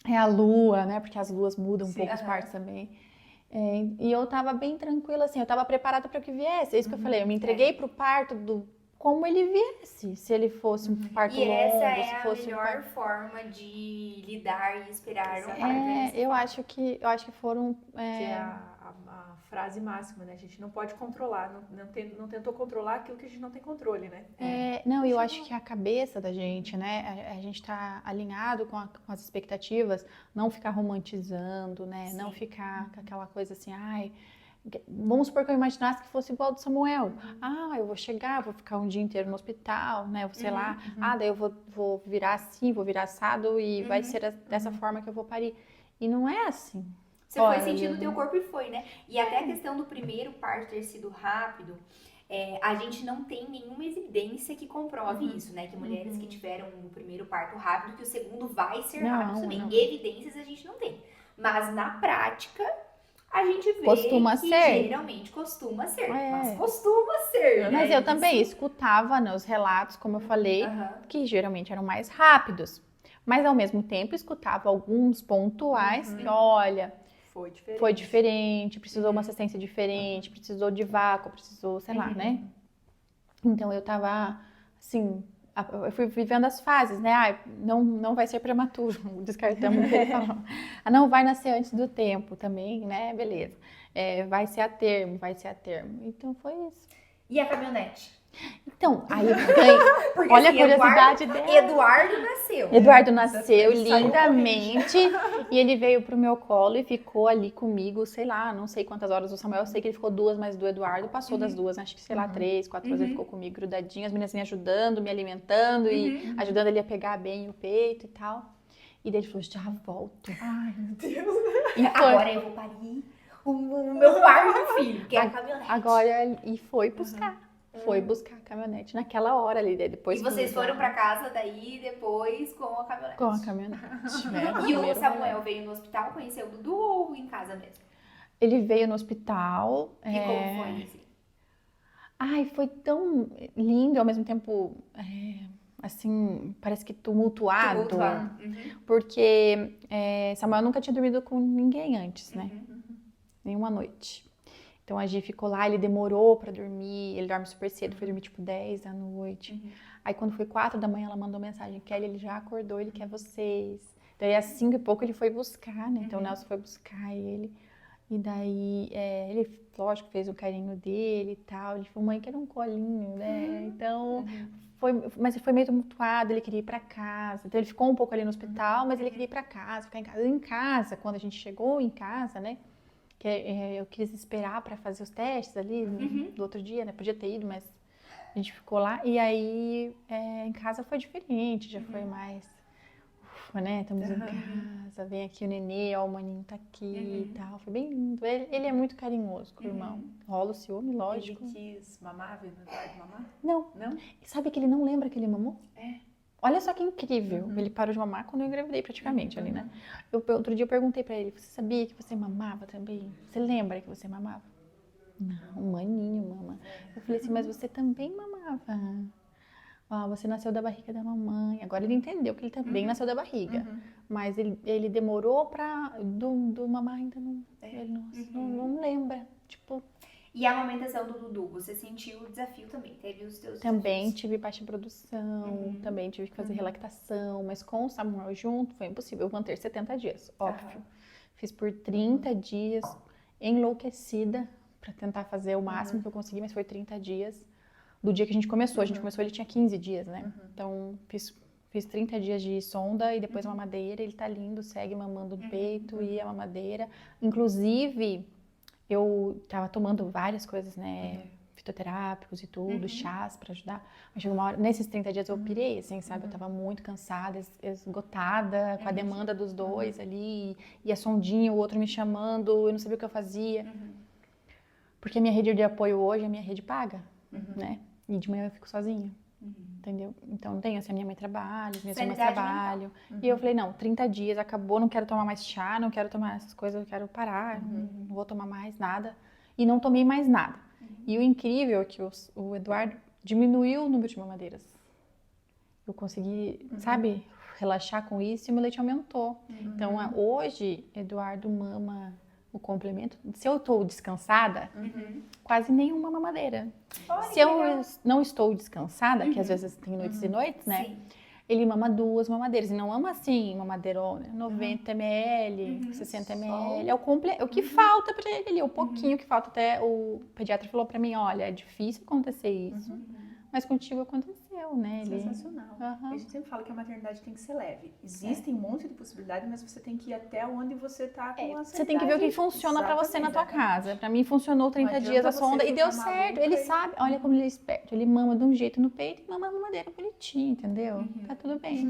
É a lua, né? Porque as luas mudam um pouco os partos também. E eu tava bem tranquila, assim, eu tava preparada para o que viesse. É isso que eu falei, eu me entreguei pro parto como ele viesse. Se ele fosse um parto longo, essa é se a fosse melhor forma de lidar e esperar um parto. eu acho que foram... Que é a frase máxima, né? A gente não pode controlar, não tentou controlar aquilo que a gente não tem controle, né? Eu acho que a cabeça da gente, né? A gente tá alinhado com as expectativas, não ficar romantizando, né? Não ficar com aquela coisa assim, vamos supor que eu imaginasse que fosse igual ao do Samuel. Eu vou chegar, vou ficar um dia inteiro no hospital, né? Sei lá. Daí eu vou virar assim, vou virar assado e vai ser dessa forma que eu vou parir. E não é assim. Você foi sentindo o teu corpo e foi, né? E até a questão do primeiro parto ter sido rápido, a gente não tem nenhuma evidência que comprove isso, né? Que mulheres que tiveram o primeiro parto rápido, que o segundo vai ser rápido também. Evidências a gente não tem. Mas na prática, a gente vê geralmente costuma ser. Mas costuma ser, né? Mas eu também escutava os relatos, como eu falei, que geralmente eram mais rápidos. Mas ao mesmo tempo escutava alguns pontuais que, olha... Foi diferente, precisou uma assistência diferente, precisou de vácuo, precisou, sei lá, né? Então eu tava, assim, eu fui vivendo as fases, né? Não vai ser prematuro, descartamos o que ele falou. Não vai nascer antes do tempo também, né? Beleza. vai ser a termo, vai ser a termo. Então foi isso. E a caminhonete? Então, aí ganhei. Porque, Olha assim, a curiosidade dela. Eduardo nasceu. Eduardo nasceu Ele saiu lindamente e ele veio pro meu colo e ficou ali comigo, sei lá, não sei quantas horas. O Samuel, eu sei que ele ficou 2, mas do Eduardo passou das 2, acho que, sei lá, 3, 4 horas ele ficou comigo grudadinho, as meninas me ajudando, me alimentando e ajudando ele a pegar bem o peito e tal. E daí ele falou, já volto. Ai, meu Deus. E foi. Agora eu vou parir o meu quarto filho, que é a caminhonete. Agora, e foi buscar. Foi buscar a caminhonete naquela hora ali, depois. E vocês foram pra casa daí depois com a caminhonete? Com a caminhonete, né? E o Primeiro Samuel veio no hospital, conheceu o Dudu ou em casa mesmo? Ele veio no hospital. E como foi assim? Ai, foi tão lindo, ao mesmo tempo, assim, parece que tumultuado. Porque Samuel nunca tinha dormido com ninguém antes, né? Nenhuma noite. Então a Gi ficou lá, ele demorou pra dormir, ele dorme super cedo, foi dormir tipo 10 da noite. Aí quando foi 4 da manhã, ela mandou mensagem, Kelly, ele já acordou, ele quer vocês. Daí às 5 e pouco ele foi buscar, né? Então o Nelson foi buscar ele. E daí ele, lógico, fez o carinho dele e tal. Ele falou, mãe, quero um colinho, né? Então, mas foi meio tumultuado, ele queria ir pra casa. Então ele ficou um pouco ali no hospital, mas ele queria ir pra casa, ficar em casa. Em casa, quando a gente chegou em casa, né? Que eu quis esperar pra fazer os testes ali do outro dia, né? Podia ter ido, mas a gente ficou lá. E aí, em casa foi diferente, já foi mais... Ufa, né? Estamos em casa, vem aqui o nenê, ó, o maninho tá aqui e tal. Foi bem lindo. Ele é muito carinhoso com o irmão. Rola o ciúme, lógico. Ele quis mamar, viu? Mamar? Não. Não? Sabe que ele não lembra que ele mamou? Olha só que incrível. Ele parou de mamar quando eu engravidei praticamente ali, né? Outro dia eu perguntei pra ele, você sabia que você mamava também? Você lembra que você mamava? Não, o maninho mama. Eu falei assim, mas você também mamava. Você nasceu da barriga da mamãe. Agora ele entendeu que ele também nasceu da barriga. Mas ele demorou do mamar ainda não. Ele não lembra. Tipo... E a amamentação do Dudu, você sentiu o desafio também? Teve os teus Também desafios? tive baixa produção, também tive que fazer relactação, mas com o Samuel junto foi impossível. Eu manter 70 dias, óbvio. Fiz por 30 dias, enlouquecida, pra tentar fazer o máximo que eu consegui, mas foi 30 dias do dia que a gente começou. A gente começou, ele tinha 15 dias, né? Então, fiz 30 dias de sonda e depois mamadeira. Ele tá lindo, segue mamando no peito e a mamadeira. Inclusive... Eu tava tomando várias coisas, né, fitoterápicos e tudo, chás pra ajudar. Mas chegou uma hora, nesses 30 dias eu pirei, assim, sabe? Eu tava muito cansada, esgotada, com a demanda dos dois ali. E a sondinha, o outro me chamando, eu não sabia o que eu fazia. Porque a minha rede de apoio hoje é a minha rede paga, né? E de manhã eu fico sozinha. Entendeu? Então não tem assim, a minha mãe trabalha, as minhas irmãs trabalham. E eu falei, não, 30 dias, acabou, não quero tomar mais chá, não quero tomar essas coisas, eu quero parar, não vou tomar mais nada. E não tomei mais nada. E o incrível é que o Eduardo diminuiu o número de mamadeiras. Eu consegui, sabe, relaxar com isso e meu leite aumentou. Então hoje, Eduardo mama o complemento. Se eu estou descansada, quase nenhuma mamadeira. Olha, se eu não estou descansada, que às vezes tem noites e noites, né? Sim. Ele mama 2 mamadeiras. E não ama assim, mamadeirona, 90 ml, 60 ml. É o que falta pra ele ali, o pouquinho que falta. Até o pediatra falou pra mim, olha, é difícil acontecer isso. Mas contigo aconteceu, né? Sensacional. A gente sempre fala que a maternidade tem que ser leve. Existem um monte de possibilidades, mas você tem que ir até onde você tá com a Você tem que ver o que funciona pra você na tua casa. Pra mim funcionou 30 dias a sonda e deu certo. Ele sabe, olha como ele é esperto. Ele mama de um jeito no peito e mama de madeira bonitinha, entendeu? Tá tudo bem.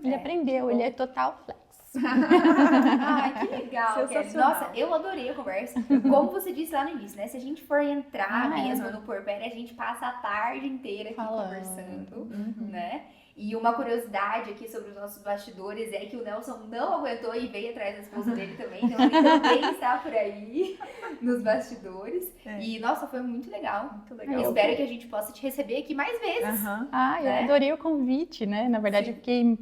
Ele aprendeu, ele é total flex. Ai, que legal, Kelly. Sensacional. Nossa, eu adorei a conversa. Como você disse lá no início, né? Se a gente for entrar mesmo no puerpério, a gente passa a tarde inteira aqui conversando, né? E uma curiosidade aqui sobre os nossos bastidores é que o Nelson não aguentou e veio atrás da esposa dele também. Então ele também está por aí nos bastidores. E, nossa, foi muito legal. Muito legal. Espero que a gente possa te receber aqui mais vezes. Eu adorei o convite, né? Na verdade, eu fiquei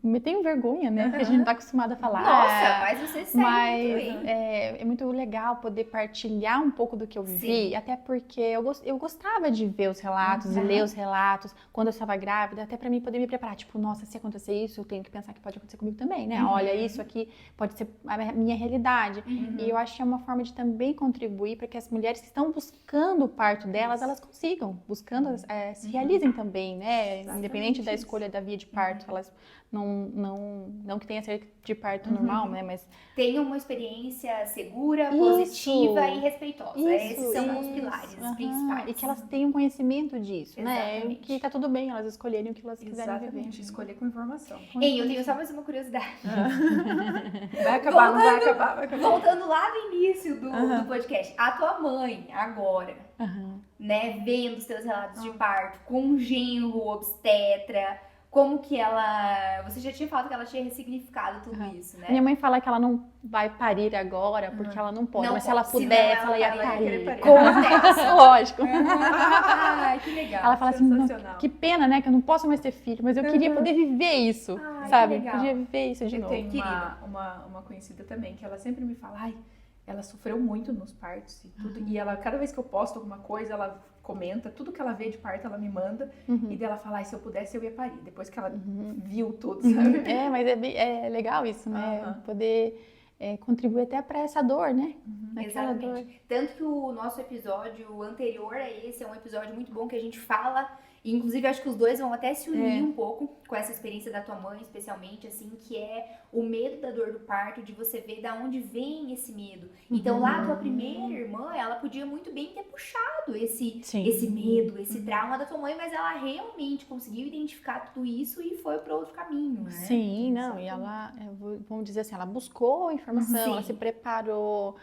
me tenho vergonha, né? Porque a gente não tá acostumada a falar. Nossa, mas você segue Mas muito bem. é muito legal poder partilhar um pouco do que eu vivi, Sim. até porque eu gostava de ver os relatos e ler os relatos quando eu estava grávida, até para mim poder me preparar. Tipo, nossa, se acontecer isso, eu tenho que pensar que pode acontecer comigo também, né? Olha, isso aqui pode ser a minha realidade. E eu acho que é uma forma de também contribuir para que as mulheres que estão buscando o parto delas, elas consigam, buscando, se realizem também, né? Independente da escolha da via de parto, elas não que tenha que ser de parto normal, né? Mas Tenha uma experiência segura, Isso. positiva e respeitosa. Esses isso, são os pilares principais. e que elas tenham conhecimento disso, né? Exatamente. Que tá tudo bem elas escolherem o que elas quiserem viver. Exatamente, escolher com informação. Ei, eu tenho só mais uma curiosidade. Vai acabar, não vai acabar, vai acabar. Voltando lá no início do podcast, a tua mãe, agora, né, vendo os teus relatos de parto, com um genro obstetra, como que ela... Você já tinha falado que ela tinha ressignificado tudo isso, né? Minha mãe fala que ela não vai parir agora porque ela não pode, Não mas se ela pode, senão pudesse, ela ela ia ia querer parir. parir. Com certeza, lógico. Ai, que legal. Ela fala assim, Sensacional. que pena, né, que eu não posso mais ter filho, mas eu queria poder viver isso, Ai, sabe? que legal. Podia viver isso de Eu novo. tenho Querida. uma conhecida também, que ela sempre me fala, ai, ela sofreu muito nos partos e tudo. E ela, cada vez que eu posto alguma coisa, ela comenta, tudo que ela vê de parto, ela me manda. E daí ela fala, ai, se eu pudesse, eu ia parir. Depois que ela viu tudo, sabe? Mas é legal isso, né? Poder contribuir até para essa dor, né? Aquela dor. Exatamente. Tanto que o nosso episódio anterior a esse é um episódio muito bom que a gente fala, e inclusive acho que os dois vão até se unir um pouco com essa experiência da tua mãe, especialmente, assim, que é o medo da dor do parto, de você ver da onde vem esse medo. Então lá a tua primeira irmã, ela podia muito bem ter puxado esse medo, esse trauma da tua mãe, mas ela realmente conseguiu identificar tudo isso e foi para outro caminho, né? Sim, não, e ela, vamos dizer assim, ela buscou informação, ela se preparou,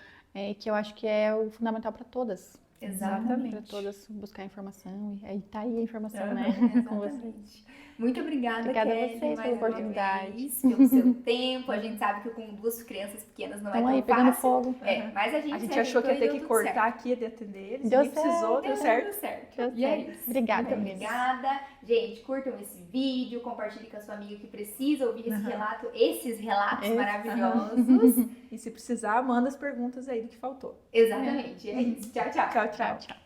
que eu acho que é o fundamental para todas. Exatamente. Para todas buscar informação, e aí tá aí a informação, né? Com vocês. Exatamente. Muito obrigada, Obrigada a Kelly, vocês mais pela uma oportunidade. vez, pelo seu tempo. A gente sabe que com duas crianças pequenas não Estão é aí, tão pegando fácil. fogo. Mas a A gente se achou que ia ajeitou e ter deu que tudo cortar certo. aqui de atender eles, Deu nem precisou, deu certo. Deu certo. Deu E é certo. isso. Obrigada, Muito meninas. obrigada. Gente, curtam esse vídeo, compartilhe com a sua amiga que precisa ouvir esse relato, esses relatos maravilhosos. E se precisar, manda as perguntas aí do que faltou. Exatamente. É isso. Tchau, tchau. Tchau, tchau. Tchau.